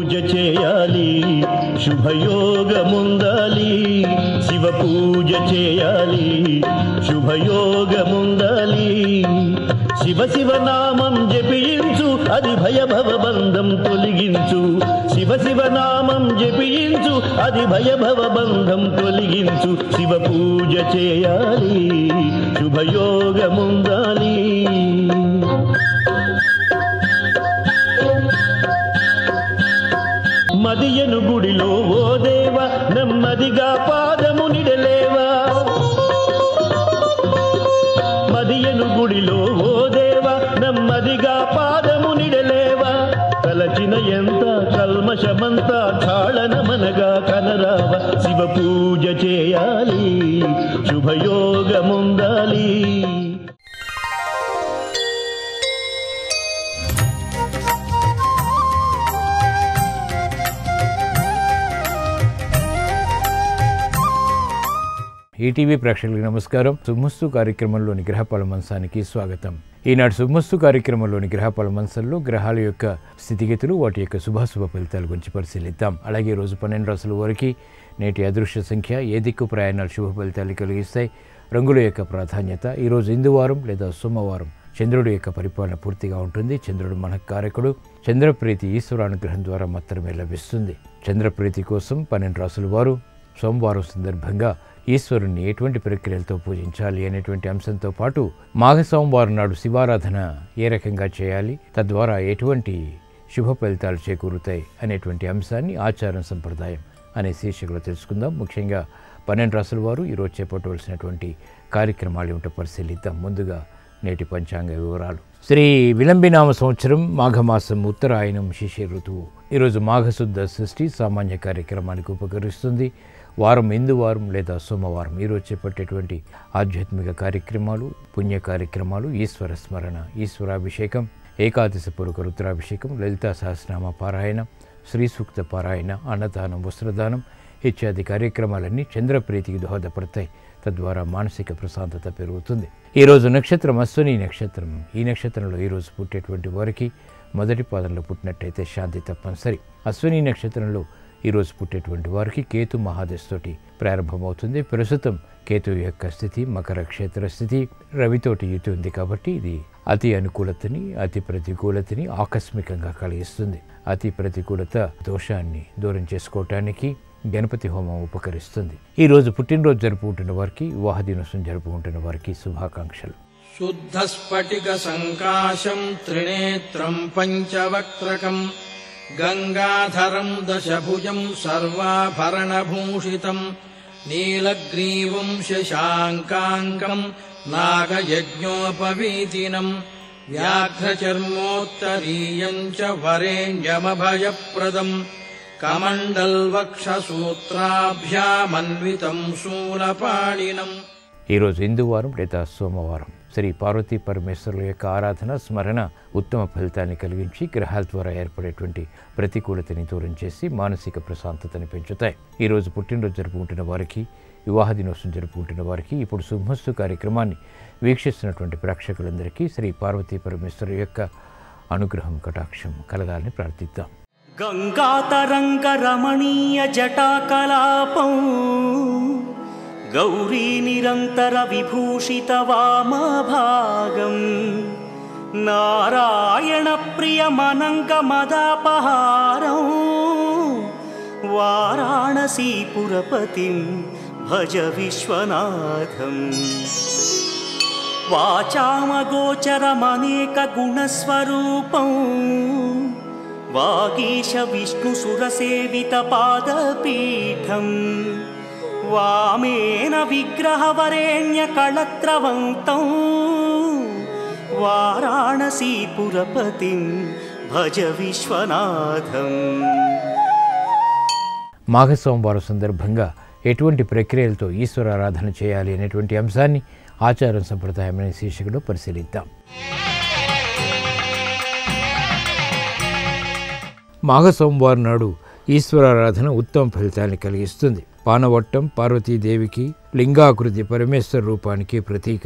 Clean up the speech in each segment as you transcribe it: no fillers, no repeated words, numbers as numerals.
పూజ చేయాలి, శుభయోగముందాలి. శివ పూజ చేయాలి, శుభయోగముందాలి. శివ శివ నామం జపించు, అది భయభవ బంధం తొలగించు. శివ శివ నామం జపించు, అది భయభవ బంధం తొలగించు. శివ పూజ చేయాలి, శుభయోగముందాలి. మదియను గుడిలో ఓ దేవ, నెమ్మదిగా పాదము నిడలేవా. మదియను గుడిలో ఓ దేవ, నెమ్మదిగా పాదము నిడలేవా. కలచిన ఎంత కల్మషమంతా తాళనమనగా కనరావ. శివ పూజ చేయాలి, శుభయోగముందాలి. ఈటీవీ ప్రేక్షకులకు నమస్కారం. శుభమస్తు కార్యక్రమంలోని గ్రహఫల మంచానికి స్వాగతం. ఈనాడు శుభమస్తు కార్యక్రమంలోని గ్రహఫల మంచంలో గ్రహాల యొక్క స్థితిగతులు, వాటి యొక్క శుభాశుభ ఫలితాల గురించి పరిశీలిద్దాం. అలాగే రోజు 12 రాసుల వారికి నేటి అదృష్ట సంఖ్య, ఏ దిక్కు ప్రయాణాలు శుభ ఫలితాలు కలిగిస్తాయి, రంగుల యొక్క ప్రాధాన్యత. ఈరోజు ఇందువారం లేదా సోమవారం చంద్రుడి యొక్క పరిపాలన పూర్తిగా ఉంటుంది. చంద్రుడు మనకు కారకుడు. చంద్రప్రీతి ఈశ్వరానుగ్రహం ద్వారా మాత్రమే లభిస్తుంది. చంద్రప్రీతి కోసం 12 రాసుల వారు సోమవారం సందర్భంగా ఈశ్వరుణ్ణి ఎటువంటి ప్రక్రియలతో పూజించాలి అనేటువంటి అంశంతో పాటు మాఘ సోమవారం నాడు శివారాధన ఏ రకంగా చేయాలి, తద్వారా ఎటువంటి శుభ ఫలితాలు చేకూరుతాయి అనేటువంటి అంశాన్ని ఆచారం సంప్రదాయం అనే శీర్షికలో తెలుసుకుందాం. ముఖ్యంగా 12 రాసుల వారు ఈరోజు చేపట్టవలసినటువంటి కార్యక్రమాలు ఏమిటో పరిశీలిద్దాం. ముందుగా నేటి పంచాంగ వివరాలు. శ్రీ విలంబినామ సంవత్సరం మాఘమాసం ఉత్తరాయణం శిశిర ఋతువు. ఈరోజు మాఘశుద్ధ షష్ఠి సామాన్య కార్యక్రమానికి ఉపకరిస్తుంది. వారం ఇందువారం లేదా సోమవారం. ఈరోజు చేపట్టేటువంటి ఆధ్యాత్మిక కార్యక్రమాలు, పుణ్య కార్యక్రమాలు, ఈశ్వర స్మరణ, ఈశ్వరాభిషేకం, ఏకాదశి పూర్వక రుద్రాభిషేకం, లలితా సహస్రనామ పారాయణ, శ్రీ సూక్త పారాయణ, అన్నదానం, వస్త్రదానం ఇత్యాది కార్యక్రమాలన్నీ చంద్రప్రీతికి దోహదపడతాయి. తద్వారా మానసిక ప్రశాంతత పెరుగుతుంది. ఈరోజు నక్షత్రం అశ్విని నక్షత్రం. ఈ నక్షత్రంలో ఈరోజు పుట్టేటువంటి వారికి మొదటి పాదంలో పుట్టినట్టయితే శాంతి తప్పనిసరి. అశ్విని నక్షత్రంలో ఈరోజు పుట్టేటువంటి వారికి కేతు మహాదశతోటి ప్రారంభమవుతుంది. ప్రస్తుతం కేతు యొక్క స్థితి మకర క్షేత్ర స్థితి, రవితోటి యుతి ఉంది. కాబట్టి ఇది అతి అనుకూలతని, అతి ప్రతికూలతని ఆకస్మికంగా కలిగిస్తుంది. అతి ప్రతికూలత దోషాన్ని దూరం చేసుకోవటానికి గణపతి హోమం ఉపకరిస్తుంది. ఈరోజు పుట్టినరోజు జరుపుకుంటున్న వారికి, వివాహ దినోత్సవం జరుపుకుంటున్న వారికి శుభాకాంక్షలు. శుద్ధ స్ఫటిక సంకాశం త్రినేత్రం పంచవక్త్రకం గంగాధరం దశభుజం సర్వాభరణభూషితం నీలగ్రీవం శశాంకాంకం నాగయజ్ఞోపవీతినం వ్యాఘ్రచర్మోత్తరీయం చ వరేణ్యమభయప్రదం కమండల్వక్షసూత్రాభ్యామన్వితం శూలపాణినం. ఈరోజు ఇందువారం లేదా సోమవారం. శ్రీ పార్వతీ పరమేశ్వరుల యొక్క ఆరాధన, స్మరణ ఉత్తమ ఫలితాన్ని కలిగించి గ్రహాల ద్వారా ఏర్పడేటువంటి ప్రతికూలతని దూరం చేసి మానసిక ప్రశాంతతని పెంచుతాయి. ఈరోజు పుట్టినరోజు జరుపుకుంటున్న వారికి, వివాహ దినోత్సవం జరుపుకుంటున్న వారికి, ఇప్పుడు శుభమస్తు కార్యక్రమాన్ని వీక్షిస్తున్నటువంటి ప్రేక్షకులందరికీ శ్రీ పార్వతీ పరమేశ్వరు యొక్క అనుగ్రహం, కటాక్షం కలగాలని ప్రార్థిద్దాం. గంగాతరంగ రమణీయ జటాకలాపం గౌరీ నిరంతర విభూషిత వామభాగం నారాయణ ప్రియమనంగ మదాపహారం వారాణసీపురపతిం భజ విశ్వనాథం. వాచామగోచరమనేక గుణస్వరూపం వాగీశ విష్ణుసురసేవిత పాదపీఠం వామేన విగ్రహవరేణ్య కళత్రవంతం వారాణసీపురపతిం భజ విశ్వనాథం. మాఘ సోమవారం సందర్భంగా ఎటువంటి ప్రక్రియలతో ఈశ్వరారాధన చేయాలి అనేటువంటి అంశాన్ని ఆచారం సంప్రదాయం అనే శీర్షికలో పరిశీలిద్దాం. మాఘ సోమవారం నాడు ఈశ్వరారాధన ఉత్తమ ఫలితాన్ని కలిగిస్తుంది. పానవట్టం పార్వతీదేవికి లింగాకృతి పరమేశ్వర రూపానికి ప్రతీక.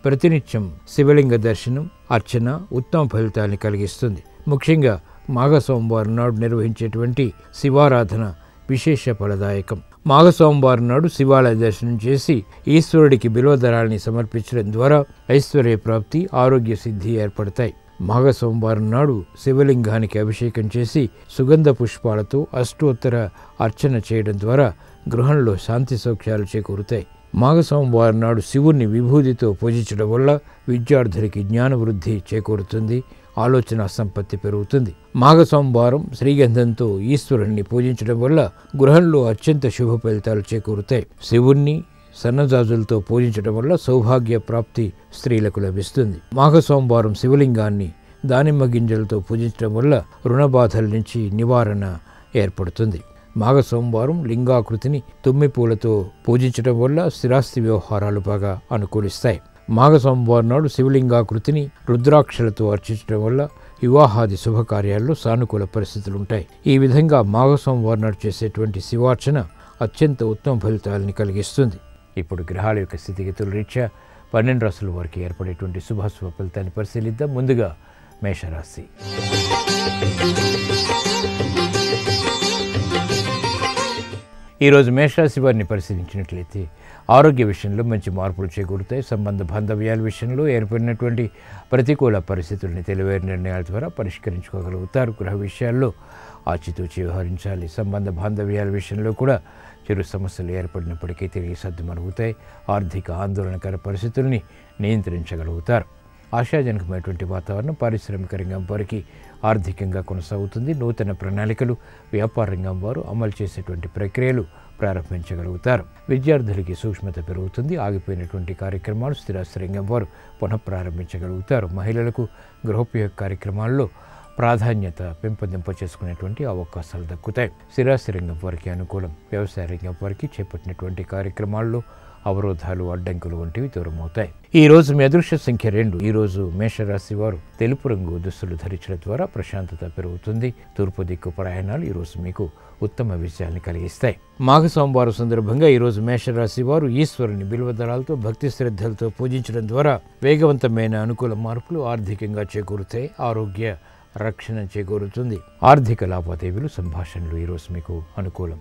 ప్రతినిత్యం శివలింగ దర్శనం, అర్చన ఉత్తమ ఫలితాన్ని కలిగిస్తుంది. ముఖ్యంగా మాఘ సోమవారం నాడు నిర్వహించేటువంటి శివారాధన విశేష ఫలదాయకం. మాఘ సోమవారం నాడు శివాలయ దర్శనం చేసి ఈశ్వరుడికి బిల్వదళాన్ని సమర్పించడం ద్వారా ఐశ్వర్య ప్రాప్తి, ఆరోగ్య సిద్ధి ఏర్పడతాయి. మాఘ సోమవారం నాడు శివలింగానికి అభిషేకం చేసి సుగంధ పుష్పాలతో అష్టోత్తర అర్చన చేయడం ద్వారా గృహంలో శాంతి సౌఖ్యాలు చేకూరుతాయి. మాఘ సోమవారం నాడు శివుణ్ణి విభూతితో పూజించడం వల్ల విద్యార్థులకి జ్ఞాన వృద్ధి చేకూరుతుంది, ఆలోచన సంపత్తి పెరుగుతుంది. మాఘ సోమవారం శ్రీగంధంతో ఈశ్వరుణ్ణి పూజించడం వల్ల గృహంలో అత్యంత శుభ ఫలితాలు చేకూరుతాయి. శివుణ్ణి సన్నజాజులతో పూజించడం వల్ల సౌభాగ్య ప్రాప్తి స్త్రీలకు లభిస్తుంది. మాఘ సోమవారం శివలింగాన్ని దానిమ్మ గింజలతో పూజించడం వల్ల రుణబాధల నుంచి నివారణ ఏర్పడుతుంది. మాఘ సోమవారం లింగాకృతిని తుమ్మి పూలతో పూజించడం వల్ల స్థిరాస్తి వ్యవహారాలు బాగా అనుకూలిస్తాయి. మాఘ సోమవారం నాడు శివలింగాకృతిని రుద్రాక్షలతో అర్చించడం వల్ల వివాహాది శుభకార్యాల్లో సానుకూల పరిస్థితులు ఉంటాయి. ఈ విధంగా మాఘ సోమవారం నాడు చేసేటువంటి శివార్చన అత్యంత ఉత్తమ ఫలితాలని కలిగిస్తుంది. ఇప్పుడు గ్రహాల యొక్క స్థితిగతుల రీత్యా 12 రాశుల వారికి ఏర్పడేటువంటి శుభాశుభ ఫలితాన్ని పరిశీలిద్దాం. ముందుగా మేషరాశి. ఈరోజు మేషరాశి వారిని పరిశీలించినట్లయితే ఆరోగ్య విషయంలో మంచి మార్పులు చేకూరుతాయి. సంబంధ బాంధవ్యాల విషయంలో ఏర్పడినటువంటి ప్రతికూల పరిస్థితుల్ని తెలివైన నిర్ణయాల ద్వారా పరిష్కరించుకోగలుగుతారు. గృహ విషయాల్లో ఆచితూచి వ్యవహరించాలి. సంబంధ బాంధవ్యాల విషయంలో కూడా చిరు సమస్యలు ఏర్పడినప్పటికీ తిరిగి సర్దుమణుగుతాయి. ఆర్థిక ఆందోళనకర పరిస్థితుల్ని నియంత్రించగలుగుతారు. ఆశాజనకమైనటువంటి వాతావరణం పారిశ్రామిక రంగం వారికి ఆర్థికంగా కొనసాగుతుంది. నూతన ప్రణాళికలు వ్యాపార రంగం వారు అమలు చేసేటువంటి ప్రక్రియలు ప్రారంభించగలుగుతారు. విద్యార్థులకి సూక్ష్మత పెరుగుతుంది. ఆగిపోయినటువంటి కార్యక్రమాలు స్థిరాస్తి రంగం వారు పునఃప్రారంభించగలుగుతారు. మహిళలకు గృహోపయోగ కార్యక్రమాల్లో ప్రాధాన్యత పెంపొందింప చేసుకునేటువంటి అవకాశాలు దక్కుతాయి. స్థిరాస్తి రంగం వారికి అనుకూలం. వ్యవసాయ రంగం వారికి చేపట్టినటువంటి కార్యక్రమాల్లో అవరోధాలు, అడ్డంకులు వంటివి దూరమవుతాయి. ఈ రోజు మీ అదృష్ట సంఖ్య 2. ఈ రోజు మేషరాశి వారు తెలుపు రంగు దుస్తులు ధరించడం ద్వారా ప్రశాంతత పెరుగుతుంది. తూర్పు దిక్కు ప్రయాణాలు ఈ రోజు మీకు ఉత్తమ విజయాన్ని కలిగిస్తాయి. మాఘ సోమవారం సందర్భంగా ఈ రోజు మేషరాశి వారు ఈశ్వరుని బిల్వదళాలతో భక్తి శ్రద్ధలతో పూజించడం ద్వారా వేగవంతమైన అనుకూల మార్పులు ఆర్థికంగా చేకూరుతాయి. ఆరోగ్య రక్షణ చేకూరుతుంది. ఆర్థిక లావాదేవీలు, సంభాషణలు ఈరోజు మీకు అనుకూలం.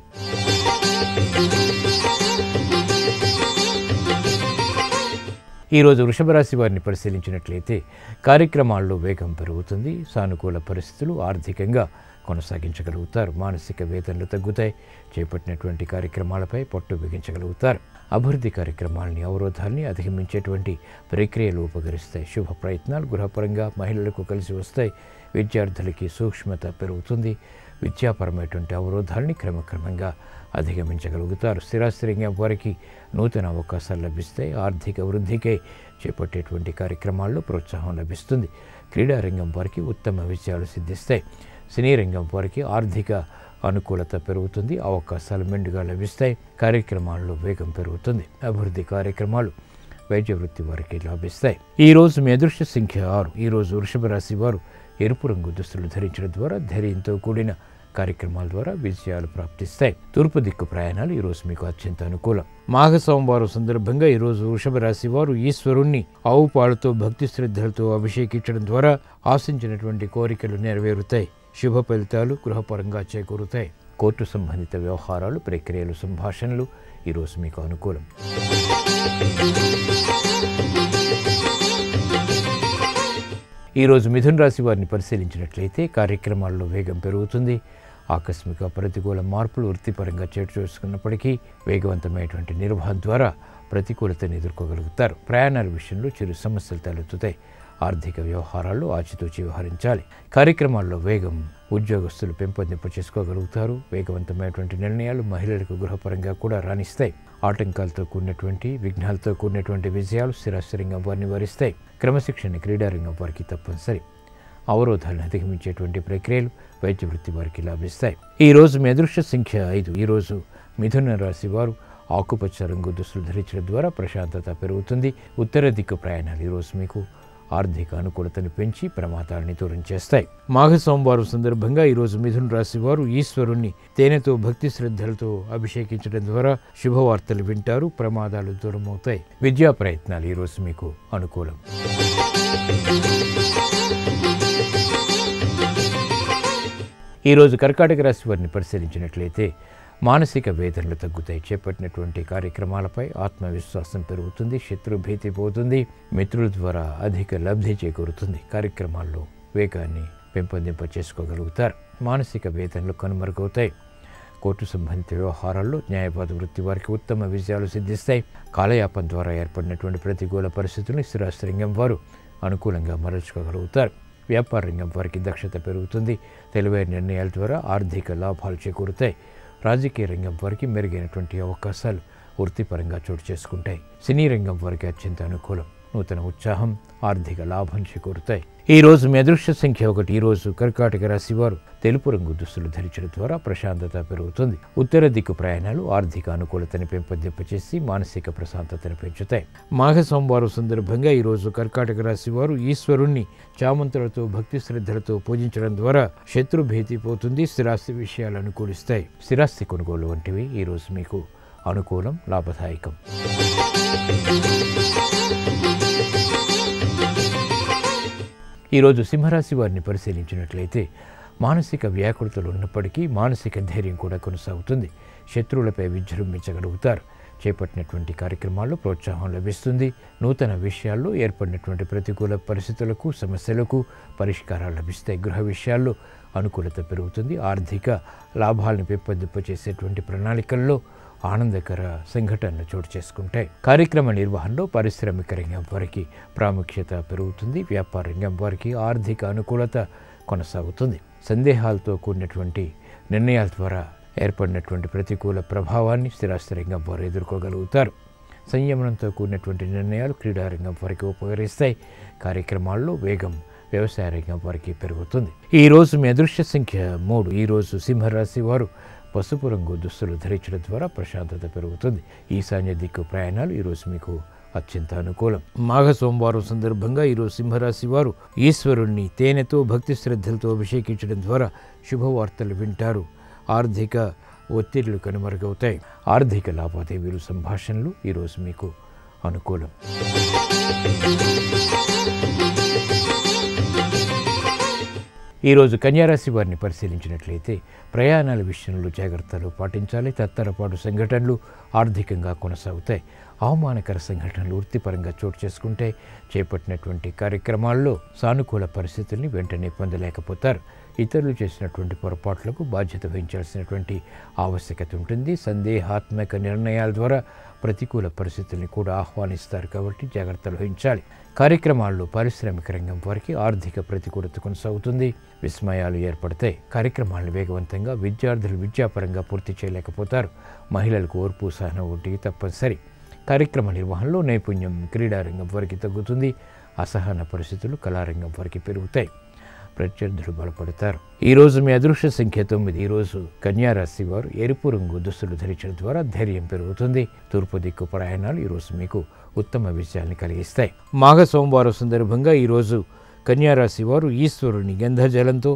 ఈరోజు వృషభ రాశి వారిని పరిశీలించినట్లయితే కార్యక్రమాల్లో వేగం పెరుగుతుంది. సానుకూల పరిస్థితులు ఆర్థికంగా కొనసాగించగలుగుతారు. మానసిక వేదనలు తగ్గుతాయి. చేపట్టినటువంటి కార్యక్రమాలపై పట్టు బిగించగలుగుతారు. అభివృద్ధి కార్యక్రమాలని, అవరోధాలని అధిగమించేటువంటి ప్రక్రియలు ఉపకరిస్తాయి. శుభ ప్రయత్నాలు గృహపరంగా మహిళలకు కలిసి వస్తాయి. విద్యార్థులకి సూక్ష్మత పెరుగుతుంది. విద్యాపరమైనటువంటి అవరోధాలని క్రమక్రమంగా అధిగమించగలుగుతారు. స్థిరాస్తి రంగం వారికి నూతన అవకాశాలు లభిస్తాయి. ఆర్థిక వృద్ధికై చేపట్టేటువంటి కార్యక్రమాల్లో ప్రోత్సాహం లభిస్తుంది. క్రీడారంగం వారికి ఉత్తమ విజయాలు సిద్ధిస్తాయి. సినీ రంగం వారికి ఆర్థిక అనుకూలత పెరుగుతుంది. అవకాశాలు మెండుగా లభిస్తాయి. కార్యక్రమాల్లో వేగం పెరుగుతుంది. అభివృద్ధి కార్యక్రమాలు వైద్య వృత్తి వారికి లాభిస్తాయి. ఈ రోజు మీ అదృష్ట సంఖ్య 6. ఈ రోజు వృషభ రాశి వారు ఎరుపు రంగు దుస్తులు ధరించడం ద్వారా ధైర్యంతో కూడిన కార్యక్రమాల ద్వారా విజయాలు ప్రాప్తిస్తాయి. తూర్పు దిక్కు ప్రయాణాలు ఈరోజు మీకు అత్యంత అనుకూలం. మాఘ సోమవారం సందర్భంగా ఈరోజు వృషభ రాశి వారు ఈశ్వరుణ్ణి ఆవు పాలతో భక్తి శ్రద్ధలతో అభిషేకించడం ద్వారా ఆశించినటువంటి కోరికలు నెరవేరుతాయి. శుభ ఫలితాలు గృహపరంగా చేకూరుతాయి. కోర్టు సంబంధిత వ్యవహారాలు, ప్రక్రియలు, సంభాషణలు ఈరోజు మీకు అనుకూలం. ఈరోజు మిథున రాశి వారిని పరిశీలించినట్లయితే కార్యక్రమాల్లో వేగం పెరుగుతుంది. ఆకస్మిక ప్రతికూల మార్పులు వృత్తిపరంగా చోటు చేసుకున్నప్పటికీ వేగవంతమైనటువంటి నిర్వహణ ద్వారా ప్రతికూలతను ఎదుర్కోగలుగుతారు. ప్రయాణాల విషయంలో చిరు సమస్యలు తలెత్తుతాయి. ఆర్థిక వ్యవహారాల్లో ఆచితూచి వ్యవహరించాలి. కార్యక్రమాల్లో వేగం ఉద్యోగస్తులు పెంపొందింప చేసుకోగలుగుతారు. వేగవంతమైనటువంటి నిర్ణయాలు మహిళలకు గృహపరంగా కూడా రాణిస్తాయి. ఆటంకాలతో కూడినటువంటి, విఘ్నాలతో కూడినటువంటి విజయాలు స్థిరాస్తి రంగం వారిని వరిస్తాయి. క్రమశిక్షణ క్రీడారంగం వారికి తప్పనిసరి. అవరోధాలను అధిగమించేటువంటి ప్రక్రియలు వైద్య వృత్తి వారికి లాభిస్తాయి. ఈ రోజు మీ అదృష్ట సంఖ్య 5. ఈరోజు మిథున రాశి వారు ఆకుపచ్చ రంగు దుస్తులు ధరించడం ద్వారా ప్రశాంతత పెరుగుతుంది. ఉత్తర దిక్కు ప్రయాణాలు ఈరోజు మీకు ఆర్థిక అనుకూలతను పెంచి ప్రమాదాలని దూరం చేస్తాయి. మాఘ సోమవారం సందర్భంగా ఈరోజు మిథున రాశి వారు ఈశ్వరుణ్ణి తేనెతో భక్తి శ్రద్ధలతో అభిషేకించడం ద్వారా శుభవార్తలు వింటారు. ప్రమాదాలు దూరమవుతాయి. విద్యా ప్రయత్నాలు ఈరోజు మీకు అనుకూలం. ఈరోజు కర్కాటక రాశి వారిని పరిశీలించినట్లయితే మానసిక వేదనలు తగ్గుతాయి. చేపట్టినటువంటి కార్యక్రమాలపై ఆత్మవిశ్వాసం పెరుగుతుంది, శత్రుభీతి పోతుంది, మిత్రుల ద్వారా అధిక లబ్ధి చేకూరుతుంది. కార్యక్రమాల్లో వేగాన్ని పెంపొందింప చేసుకోగలుగుతారు. మానసిక వేదనలు కనుమరుగవుతాయి. కోర్టు సంబంధిత వ్యవహారాల్లో న్యాయవాద వృత్తి వారికి ఉత్తమ విజయాలు సిద్ధిస్తాయి. కాలయాపన ద్వారా ఏర్పడినటువంటి ప్రతికూల పరిస్థితులను స్థిరాస్తి రంగం వారు అనుకూలంగా మరల్చుకోగలుగుతారు. వ్యాపార రంగం వారికి దక్షత పెరుగుతుంది. తెలివైన నిర్ణయాల ద్వారా ఆర్థిక లాభాలు చేకూరుతాయి. రాజకీయ రంగం వారికి మెరుగైనటువంటి అవకాశాలు వృత్తిపరంగా చోటు చేసుకుంటాయి. సినీ రంగం వారికి అత్యంత అనుకూలం. నూతన ఉత్సాహం, ఆర్థిక లాభం చేకూరుతాయి. ఈ రోజు మీ అదృష్ట సంఖ్య 1. ఈ రోజు కర్కాటక రాశి వారు తెలుపు రంగు దుస్తులు ధరించడం ద్వారా ప్రశాంతత పెరుగుతుంది. ఉత్తర దిక్కు ప్రయాణాలు ఆర్థిక అనుకూలతని పెంపొందింపచేసి మానసిక ప్రశాంతతను పెంచుతాయి. మాఘ సోమవారం సందర్భంగా ఈ రోజు కర్కాటక రాశి వారు ఈశ్వరుణ్ణి చామంతులతో భక్తి శ్రద్ధలతో పూజించడం ద్వారా శత్రుభీతి పోతుంది. స్థిరాస్తి విషయాలు అనుకూలిస్తాయి. స్థిరాస్తి కొనుగోలు వంటివి ఈ రోజు మీకు అనుకూలం, లాభదాయకం. ఈరోజు సింహరాశి వారిని పరిశీలించినట్లయితే మానసిక వ్యాకులతలు ఉన్నప్పటికీ మానసిక ధైర్యం కూడా కొనసాగుతుంది. శత్రువులపై విజృంభించగలుగుతారు. చేపట్టినటువంటి కార్యక్రమాల్లో ప్రోత్సాహం లభిస్తుంది. నూతన విషయాల్లో ఏర్పడినటువంటి ప్రతికూల పరిస్థితులకు, సమస్యలకు పరిష్కారాలు లభిస్తాయి. గృహ విషయాల్లో అనుకూలత పెరుగుతుంది. ఆర్థిక లాభాలను పెంపొందింపచేసేటువంటి ప్రణాళికల్లో ఆనందకర సంఘటనలు చోటు చేసుకుంటాయి. కార్యక్రమ నిర్వహణలో పారిశ్రామిక రంగం వారికి ప్రాముఖ్యత పెరుగుతుంది. వ్యాపార రంగం వారికి ఆర్థిక అనుకూలత కొనసాగుతుంది. సందేహాలతో కూడినటువంటి నిర్ణయాల ద్వారా ఏర్పడినటువంటి ప్రతికూల ప్రభావాన్ని స్థిరాస్తి రంగం వారు ఎదుర్కోగలుగుతారు. సంయమనంతో కూడినటువంటి నిర్ణయాలు క్రీడారంగం వారికి ఉపకరిస్తాయి. కార్యక్రమాల్లో వేగం వ్యవసాయ రంగం వారికి పెరుగుతుంది. ఈ రోజు మీ అదృష్ట సంఖ్య 3. ఈ రోజు సింహరాశి వారు పసుపు రంగు దుస్తులు ధరించడం ద్వారా ప్రశాంతత పెరుగుతుంది. ఈశాన్య దిక్కు ప్రయాణాలు ఈరోజు మీకు అత్యంత అనుకూలం. మాఘ సోమవారం సందర్భంగా ఈరోజు సింహరాశి వారు ఈశ్వరుణ్ణి తేనెతో భక్తి శ్రద్ధలతో అభిషేకించడం ద్వారా శుభవార్తలు వింటారు. ఆర్థిక ఒత్తిళ్లు కనుమరుగవుతాయి. ఆర్థిక లావాదేవీలు, సంభాషణలు ఈరోజు మీకు అనుకూలం. ఈరోజు కన్యారాశి వారిని పరిశీలించినట్లయితే ప్రయాణాల విషయంలో జాగ్రత్తలు పాటించాలి. తత్తరపాటు సంఘటనలు ఆర్థికంగా కొనసాగుతాయి. అవమానకర సంఘటనలు వృత్తిపరంగా చోటు చేసుకుంటే చేపట్టినటువంటి కార్యక్రమాల్లో సానుకూల పరిస్థితుల్ని వెంటనే పొందలేకపోతారు. ఇతరులు చేసినటువంటి పొరపాట్లకు బాధ్యత వహించాల్సినటువంటి ఆవశ్యకత ఉంటుంది. సందేహాత్మక నిర్ణయాల ద్వారా ప్రతికూల పరిస్థితుల్ని కూడా ఆహ్వానిస్తారు కాబట్టి జాగ్రత్తలు వహించాలి. కార్యక్రమాల్లో పారిశ్రామిక రంగం వారికి ఆర్థిక ప్రతికూలత కొనసాగుతుంది. విస్మయాలు ఏర్పడతాయి. కార్యక్రమాలను వేగవంతంగా విద్యార్థులు విద్యాపరంగా పూర్తి చేయలేకపోతారు. మహిళలకు ఓర్పు, సహనం వంటివి తప్పనిసరి. కార్యక్రమ నిర్వహణలో నైపుణ్యం క్రీడారంగం వారికి తగ్గుతుంది. అసహన పరిస్థితులు కళారంగం వారికి పెరుగుతాయి. ప్రత్యర్థులు బలపడతారు. ఈరోజు మీ అదృష్ట సంఖ్య 9. ఈరోజు కన్యారాశి వారు ఎరుపు రంగు దుస్తులు ధరించడం ద్వారా ధైర్యం పెరుగుతుంది. తూర్పు దిక్కు ప్రయాణాలు ఈరోజు మీకు ఉత్తమ విజయాన్ని కలిగిస్తాయి. మాఘ సోమవారం సందర్భంగా ఈరోజు కన్యారాశి వారు ఈశ్వరుని గంధజలంతో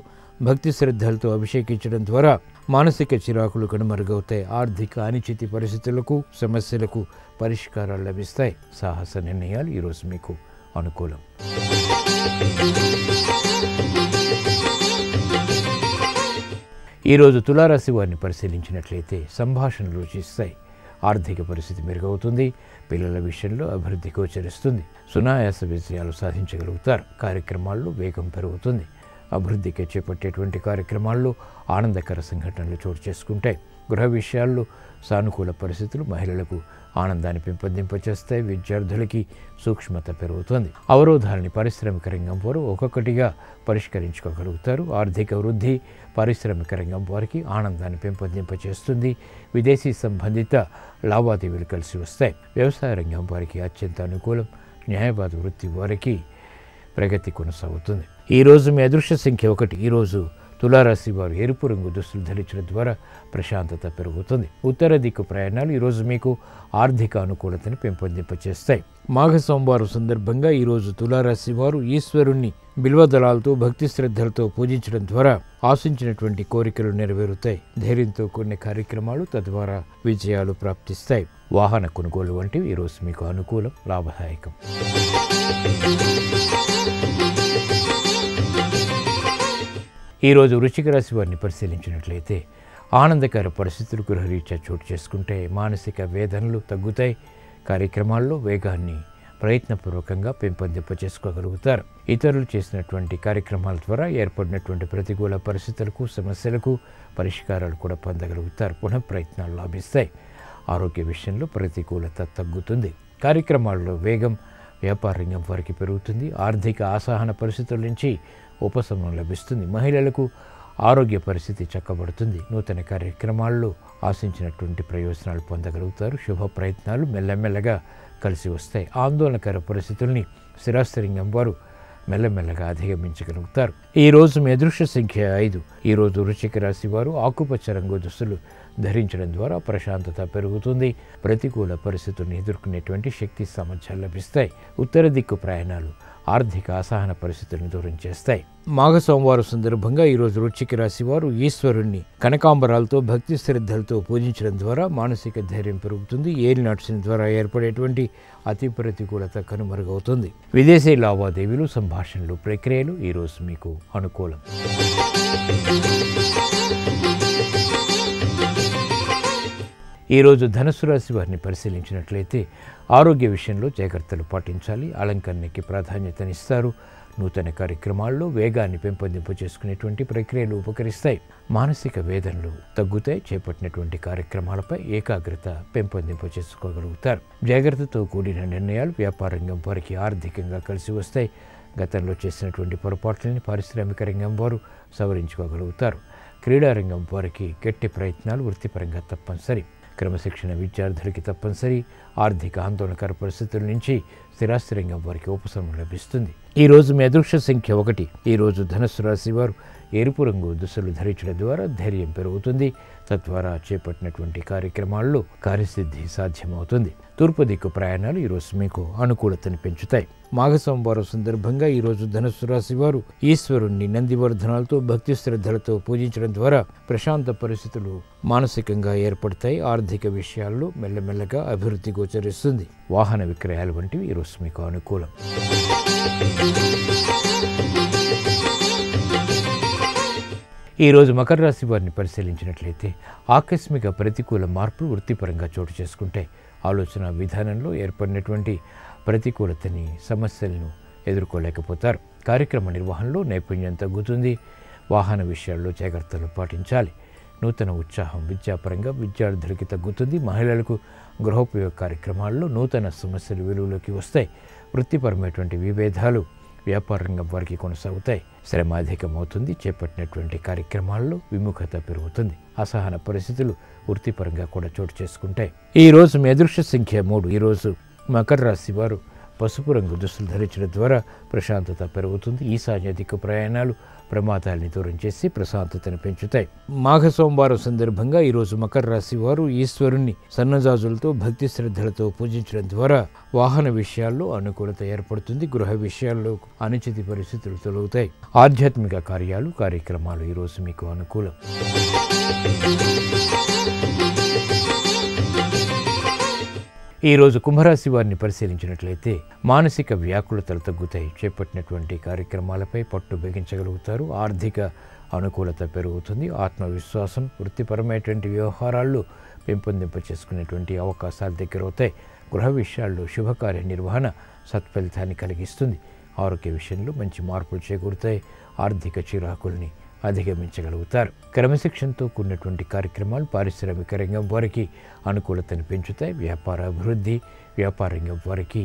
భక్తి శ్రద్ధలతో అభిషేకించడం ద్వారా మానసిక చిరాకులు కనుమరుగవుతాయి. ఆర్థిక అనిశ్చితి పరిస్థితులకు, సమస్యలకు పరిష్కారాలు లభిస్తాయి. సాహస నిర్ణయాలు ఈరోజు మీకు అనుకూలం. ఈరోజు తులారాశి వారిని పరిశీలించినట్లయితే సంభాషణలు రుచిస్తాయి. ఆర్థిక పరిస్థితి మెరుగవుతుంది. పిల్లల విషయంలో అభివృద్ధి గోచరిస్తుంది. సునాయాస విజయాలు సాధించగలుగుతారు. కార్యక్రమాల్లో వేగం పెరుగుతుంది. అభివృద్ధికి చేపట్టేటువంటి కార్యక్రమాల్లో ఆనందకర సంఘటనలు చోటు చేసుకుంటాయి. గృహ విషయాల్లో సానుకూల పరిస్థితులు మహిళలకు ఆనందాన్ని పెంపొందింపచేస్తాయి. విద్యార్థులకి సూక్ష్మత పెరుగుతుంది. అవరోధాలని పారిశ్రామిక రంగం వారు ఒక్కొక్కటిగా పరిష్కరించుకోగలుగుతారు. ఆర్థిక వృద్ధి పారిశ్రామిక రంగం వారికి ఆనందాన్ని పెంపొందింపచేస్తుంది. విదేశీ సంబంధిత లావాదేవీలు కలిసి వస్తాయి. వ్యవసాయ రంగం వారికి అత్యంత అనుకూలం. న్యాయవాద వృత్తి వారికి ప్రగతి కొనసాగుతుంది. ఈరోజు మీ అదృష్ట సంఖ్య 1. ఈరోజు తులారాశి వారు ఎరుపు రంగు దుస్తులు ధరించడం ద్వారా ప్రశాంతత పెరుగుతుంది. ఉత్తర దిక్కు ప్రయాణాలు ఈరోజు మీకు ఆర్థిక అనుకూలతను పెంపొందింపచేస్తాయి. మాఘ సోమవారం సందర్భంగా ఈరోజు తులారాశి వారు ఈశ్వరుణ్ణి బిల్వదళాలతో భక్తి శ్రద్ధలతో పూజించడం ద్వారా ఆశించినటువంటి కోరికలు నెరవేరుతాయి. ధైర్యంతో కొన్ని కార్యక్రమాలు తద్వారా విజయాలు ప్రాప్తిస్తాయి. వాహన కొనుగోలు వంటివి ఈరోజు మీకు అనుకూలం, లాభదాయకం. ఈరోజు వృశ్చిక రాశి వారిని పరిశీలించినట్లయితే ఆనందకర పరిస్థితులు గృహరీత్యా చోటు చేసుకుంటే మానసిక వేదనలు తగ్గుతాయి. కార్యక్రమాల్లో వేగాన్ని ప్రయత్నపూర్వకంగా పెంపొందింపచేసుకోగలుగుతారు. ఇతరులు చేసినటువంటి కార్యక్రమాల ద్వారా ఏర్పడినటువంటి ప్రతికూల పరిస్థితులకు సమస్యలకు పరిష్కారాలు కూడా పొందగలుగుతారు. పునః ప్రయత్నాలు లాభిస్తాయి. ఆరోగ్య విషయంలో ప్రతికూలత తగ్గుతుంది. కార్యక్రమాల్లో వేగం వ్యాపార రంగం వారికి పెరుగుతుంది. ఆర్థిక అసహన పరిస్థితుల నుంచి ఉపశమనం లభిస్తుంది. మహిళలకు ఆరోగ్య పరిస్థితి చక్కబడుతుంది. నూతన కార్యక్రమాల్లో ఆశించినటువంటి ప్రయోజనాలు పొందగలుగుతారు. శుభ ప్రయత్నాలు మెల్లమెల్లగా కలిసి వస్తాయి. ఆందోళనకర పరిస్థితుల్ని స్థిరాస్తి రంగం వారు మెల్లమెల్లగా అధిగమించగలుగుతారు. ఈరోజు మీ అదృష్ట సంఖ్య 5. ఈరోజు వృశ్చిక రాశి వారు ఆకుపచ్చ రంగు దుస్తులు ధరించడం ద్వారా ప్రశాంతత పెరుగుతుంది. ప్రతికూల పరిస్థితులను ఎదుర్కొనేటువంటి శక్తి సామర్థ్యాలు లభిస్తాయి. ఉత్తర దిక్కు ప్రయాణాలు ఆర్థిక అసహన పరిస్థితులను దూరం చేస్తాయి. మాఘ సోమవారం సందర్భంగా ఈరోజు వృశ్చిక రాశి వారు ఈశ్వరుణ్ణి కనకాంబరాలతో భక్తి శ్రద్ధలతో పూజించడం ద్వారా మానసిక ధైర్యం పెరుగుతుంది. ఏలినాటి శని ద్వారా ఏర్పడేటువంటి అతి ప్రతికూలత కనుమరుగవుతుంది. విదేశీ లావాదేవీలు, సంభాషణలు, ప్రక్రియలు ఈరోజు మీకు అనుకూలం. ఈరోజు ధనుసు రాశి వారిని పరిశీలించినట్లయితే ఆరోగ్య విషయంలో జాగ్రత్తలు పాటించాలి. అలంకరణకి ప్రాధాన్యతనిస్తారు. నూతన కార్యక్రమాల్లో వేగాన్ని పెంపొందింపు చేసుకునేటువంటి ప్రక్రియలు ఉపకరిస్తాయి. మానసిక వేదనలు తగ్గుతాయి. చేపట్టినటువంటి కార్యక్రమాలపై ఏకాగ్రత పెంపొందింపు చేసుకోగలుగుతారు. జాగ్రత్తతో కూడిన నిర్ణయాలు వ్యాపార రంగం వారికి ఆర్థికంగా కలిసి వస్తాయి. గతంలో చేసినటువంటి పొరపాట్లని పారిశ్రామిక రంగం వారు సవరించుకోగలుగుతారు. క్రీడారంగం వారికి గట్టి ప్రయత్నాలు వృత్తిపరంగా తప్పనిసరి. క్రమశిక్షణ విద్యార్థులకి తప్పనిసరి. ఆర్థిక ఆందోళనకర పరిస్థితుల నుంచి స్థిరాస్తి రంగం వారికి ఉపశమనం లభిస్తుంది. ఈరోజు మీ అదృష్ట సంఖ్య 1. ఈరోజు ధనుస్సు రాశి వారు ఎరుపు రంగు దుస్తులు ధరించడం ద్వారా ధైర్యం పెరుగుతుంది. తద్వారా చేపట్టినటువంటి కార్యక్రమాల్లో కార్యసిద్ధి సాధ్యమవుతుంది. తూర్పు దిక్కు ప్రయాణాలు ఈరోజు మీకు అనుకూలతను పెంచుతాయి. మాఘ సోమవారం సందర్భంగా ఈరోజు ధనుస్సు రాశి వారు ఈశ్వరుణ్ణి నందివర్ధనాలతో భక్తి శ్రద్ధలతో పూజించడం ద్వారా ప్రశాంత పరిస్థితులు మానసికంగా ఏర్పడతాయి. ఆర్థిక విషయాల్లో మెల్లమెల్లగా అభివృద్ధి గోచరిస్తుంది. వాహన విక్రయాలు వంటివి ఈరోజు మీకు అనుకూలం. ఈరోజు మకర రాశి వారిని పరిశీలించినట్లయితే ఆకస్మిక ప్రతికూల మార్పులు వృత్తిపరంగా చోటు చేసుకుంటే ఆలోచన విధానంలో ఏర్పడినటువంటి ప్రతికూలతని సమస్యలను ఎదుర్కోలేకపోతారు. కార్యక్రమ నిర్వహణలో నైపుణ్యం తగ్గుతుంది. వాహన విషయాల్లో జాగ్రత్తలు పాటించాలి. నూతన ఉత్సాహం విద్యాపరంగా విద్యార్థులకి తగ్గుతుంది. మహిళలకు గృహోపయోగ కార్యక్రమాల్లో నూతన సమస్యలు వెలుగులోకి వస్తాయి. వృత్తిపరమైనటువంటి విభేదాలు వ్యాపార రంగం వారికి కొనసాగుతాయి. శ్రమ అధికమవుతుంది. చేపట్టినటువంటి కార్యక్రమాల్లో విముఖత పెరుగుతుంది. అసహన పరిస్థితులు వృత్తిపరంగా కూడా చోటు చేసుకుంటాయి. ఈరోజు మీ అదృష్ట సంఖ్య 3. ఈరోజు మకర రాశి వారు పసుపు రంగు దుస్తులు ధరించడం ద్వారా ప్రశాంతత పెరుగుతుంది. ఈశాన్య దిక్కు ప్రయాణాలు ప్రమాదాలని దూరం చేసి ప్రశాంతతను పెంచుతాయి. మాఘ సోమవారం సందర్భంగా ఈరోజు మకర రాశి వారు ఈశ్వరుణ్ణి సన్నజాజులతో భక్తి శ్రద్ధలతో పూజించడం ద్వారా వాహన విషయాల్లో అనుకూలత ఏర్పడుతుంది. గృహ విషయాల్లో అనుచిత పరిస్థితులు తొలగుతాయి. ఆధ్యాత్మిక కార్యక్రమాలు ఈరోజు మీకు అనుకూలం. ఈరోజు కుంభరాశి వారిని పరిశీలించినట్లయితే మానసిక వ్యాకులతలు తగ్గుతాయి. చేపట్టినటువంటి కార్యక్రమాలపై పట్టు బిగించగలుగుతారు. ఆర్థిక అనుకూలత పెరుగుతుంది. ఆత్మవిశ్వాసం వృత్తిపరమైనటువంటి వ్యవహారాల్లో పెంపొందింప చేసుకునేటువంటి అవకాశాలు దగ్గరవుతాయి. గృహ విషయాల్లో శుభకార్య నిర్వహణ సత్ఫలితాన్ని కలిగిస్తుంది. ఆరోగ్య విషయంలో మంచి మార్పులు చేకూరుతాయి. ఆర్థిక చిరాకుల్ని అధిగమించగలుగుతారు. క్రమశిక్షణతో కూడినటువంటి కార్యక్రమాలు పారిశ్రామిక రంగం వారికి అనుకూలతను పెంచుతాయి. వ్యాపార అభివృద్ధి వ్యాపార రంగం వారికి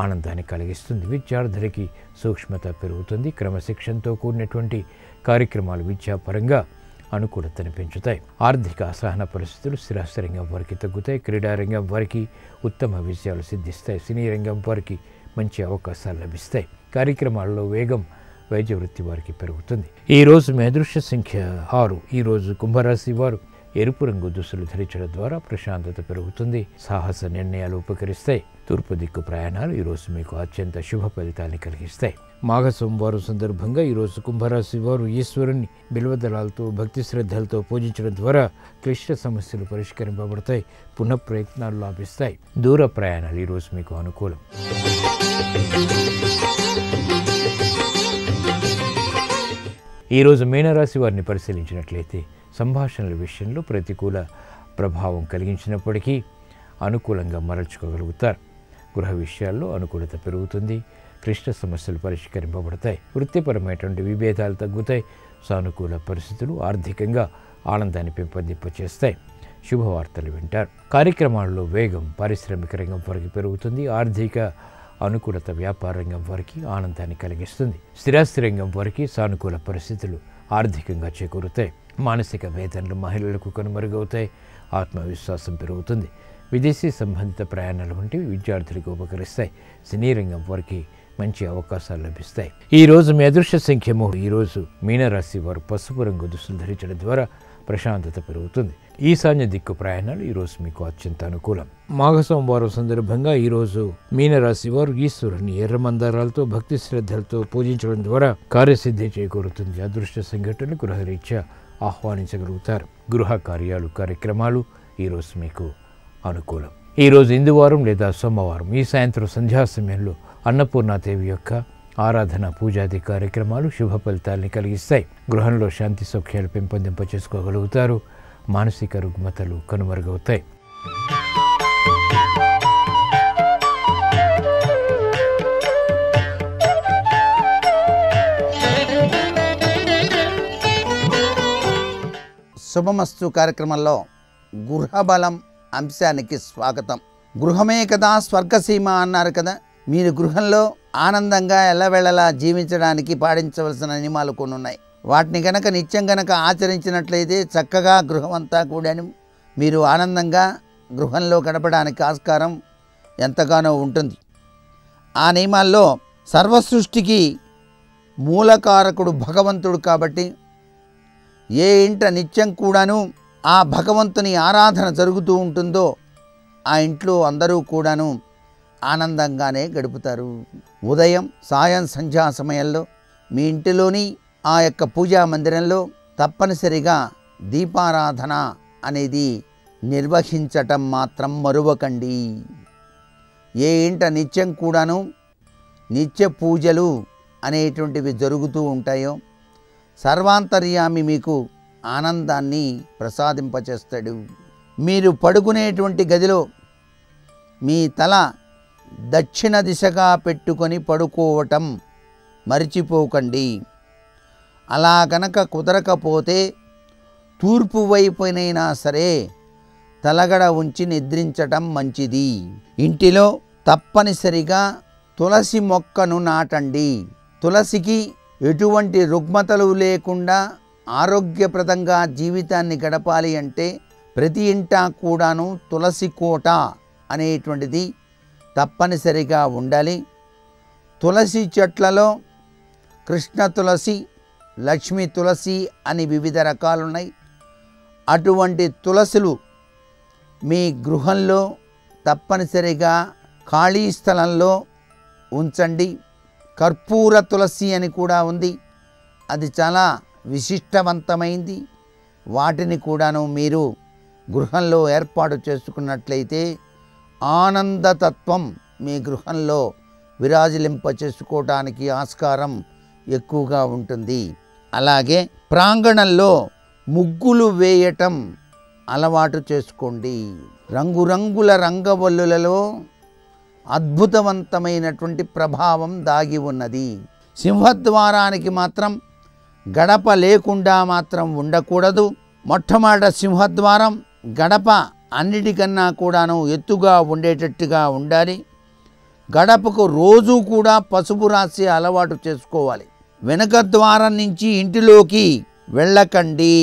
ఆనందాన్ని కలిగిస్తుంది. విద్యార్థులకి సూక్ష్మత పెరుగుతుంది. క్రమశిక్షణతో కూడినటువంటి కార్యక్రమాలు విద్యాపరంగా అనుకూలతను పెంచుతాయి. ఆర్థిక అసహన పరిస్థితులు స్థిరాస్తి రంగం వారికి తగ్గుతాయి. క్రీడారంగం వారికి ఉత్తమ విజయాలు సిద్ధిస్తాయి. సినీ రంగం వారికి మంచి అవకాశాలు లభిస్తాయి. కార్యక్రమాల్లో వేగం వైద్య వృత్తి వారికి పెరుగుతుంది. ఈరోజు మీ అదృష్ట సంఖ్య 6. ఈరోజు కుంభరాశి వారు ఎరుపు రంగు దుస్తులు ధరించడం ద్వారా ప్రశాంతత పెరుగుతుంది. సాహస నిర్ణయాలు ఉపకరిస్తాయి. తూర్పు దిక్కు ప్రయాణాలు ఈరోజు మీకు అత్యంత శుభ ఫలితాన్ని కలిగిస్తాయి. మాఘ సోమవారం సందర్భంగా ఈరోజు కుంభరాశి వారు ఈశ్వరుని బిల్వదళాలతో భక్తి శ్రద్ధలతో పూజించడం ద్వారా క్లిష్ట సమస్యలు పరిష్కరింపబడతాయి. పునః ప్రయత్నాలు లాభిస్తాయి. దూర ప్రయాణాలు ఈరోజు మీకు అనుకూలం. ఈరోజు మీనరాశి వారిని పరిశీలించినట్లయితే సంభాషణల విషయంలో ప్రతికూల ప్రభావం కలిగించినప్పటికీ అనుకూలంగా మరల్చుకోగలుగుతారు. గృహ విషయాల్లో అనుకూలత పెరుగుతుంది. క్లిష్ట సమస్యలు పరిష్కరింపబడతాయి. వృత్తిపరమైనటువంటి విభేదాలు తగ్గుతాయి. సానుకూల పరిస్థితులు ఆర్థికంగా ఆనందాన్ని పెంపొందింపచేస్తాయి. శుభవార్తలు వింటారు. కార్యక్రమాల్లో వేగం పారిశ్రామిక రంగం వారికి పెరుగుతుంది. ఆర్థిక అనుకూలత వ్యాపార రంగం వారికి ఆనందాన్ని కలిగిస్తుంది. స్థిరాస్తి రంగం వారికి సానుకూల పరిస్థితులు ఆర్థికంగా చేకూరుతాయి. మానసిక వేదనలు మహిళలకు కనుమరుగవుతాయి. ఆత్మవిశ్వాసం పెరుగుతుంది. విదేశీ సంబంధిత ప్రయాణాలు వంటివి విద్యార్థులకు ఉపకరిస్తాయి. సినీ రంగం వారికి మంచి అవకాశాలు లభిస్తాయి. ఈరోజు మీ అదృష్ట సంఖ్యము ఈరోజు మీనరాశి వారు పసుపు రంగు దుస్తులు ధరించడం ద్వారా ప్రశాంతత పెరుగుతుంది. ఈశాన్య దిక్కు ప్రయాణాలు ఈరోజు మీకు అత్యంత అనుకూలం. మాఘ సోమవారం సందర్భంగా ఈరోజు మీనరాశి వారు ఈశ్వరుని ఎర్ర మందారాలతో భక్తి శ్రద్ధలతో పూజించడం ద్వారా కార్యసిద్ధి చేకూరుతుంది. అదృష్ట సంఘటనలు గృహరీత్యా ఆహ్వానించగలుగుతారు. గృహ కార్యాలు కార్యక్రమాలు ఈరోజు మీకు అనుకూలం. ఈరోజు ఇందువారం లేదా సోమవారం ఈ సాయంత్రం సంధ్యా సమయంలో అన్నపూర్ణాదేవి యొక్క ఆరాధన పూజాది కార్యక్రమాలు శుభ ఫలితాల్ని కలిగిస్తాయి. గృహంలో శాంతి సౌఖ్యాలు పెంపొందింప చేసుకోగలుగుతారు. మానసిక రుగ్మతలు కనుమరుగవుతాయి. శుభమస్తు కార్యక్రమంలో గృహబలం అంశానికి స్వాగతం. గృహమే కదా స్వర్గసీమ అన్నారు కదా. మీరు గృహంలో ఆనందంగా ఎల్లవేళలా జీవించడానికి పాటించవలసిన నియమాలు కొన్ని ఉన్నాయి. వాటిని గనక నిత్యం గనక ఆచరించినట్లయితే చక్కగా గృహం అంతా కూడాను మీరు ఆనందంగా గృహంలో గడపడానికి ఆస్కారం ఎంతగానో ఉంటుంది. ఆ నియమాల్లో సర్వసృష్టికి మూలకారకుడు భగవంతుడు కాబట్టి ఏ ఇంట నిత్యం కూడాను ఆ భగవంతుని ఆరాధన జరుగుతూ ఉంటుందో ఆ ఇంట్లో అందరూ కూడాను ఆనందంగానే గడుపుతారు. ఉదయం సాయం సంధ్యా సమయంలో మీ ఇంటిలోని ఆ యొక్క పూజా మందిరంలో తప్పనిసరిగా దీపారాధన అనేది నిర్వహించటం మాత్రం మరువకండి. ఏ ఇంట నిత్యం కూడాను నిత్య పూజలు అనేటువంటివి జరుగుతూ ఉంటాయో సర్వాంతర్యామి మీకు ఆనందాన్ని ప్రసాదింపచేస్తాడు. మీరు పడుకునేటువంటి గదిలో మీ తల దక్షిణ దిశగా పెట్టుకొని పడుకోవటం మర్చిపోకండి. అలా గనక కుదరకపోతే తూర్పు వైపునైనా సరే తలగడ ఉంచి నిద్రించటం మంచిది. ఇంటిలో తప్పనిసరిగా తులసి మొక్కను నాటండి. తులసికి ఎటువంటి రుగ్మతలు లేకుండా ఆరోగ్యప్రదంగా జీవితాన్ని గడపాలి అంటే ప్రతి ఇంటా కూడాను తులసి కోట అనేటువంటిది తప్పనిసరిగా ఉండాలి. తులసి చెట్లలో కృష్ణ తులసి, లక్ష్మీ తులసి అని వివిధ రకాలున్నాయి. అటువంటి తులసులు మీ గృహంలో తప్పనిసరిగా ఖాళీ స్థలంలో ఉంచండి. కర్పూర తులసి అని కూడా ఉంది. అది చాలా విశిష్టవంతమైంది. వాటిని కూడాను మీరు గృహంలో ఏర్పాటు చేసుకున్నట్లయితే ఆనందతత్వం మీ గృహంలో విరాజిలింప చేసుకోవడానికి ఆస్కారం ఎక్కువగా ఉంటుంది. అలాగే ప్రాంగణంలో ముగ్గులు వేయటం అలవాటు చేసుకోండి. రంగురంగుల రంగవల్లులలో అద్భుతవంతమైనటువంటి ప్రభావం దాగి ఉన్నది. సింహద్వారానికి మాత్రం గడప లేకుండా మాత్రం ఉండకూడదు. మొట్టమొదట సింహద్వారం గడప అన్నిటికన్నా కూడాను ఎత్తుగా ఉండేటట్టుగా ఉండాలి. గడపకు రోజు కూడా పసుపు రాసి అలవాటు చేసుకోవాలి. వెనుక ద్వారం నుంచి ఇంటిలోకి వెళ్ళకండి.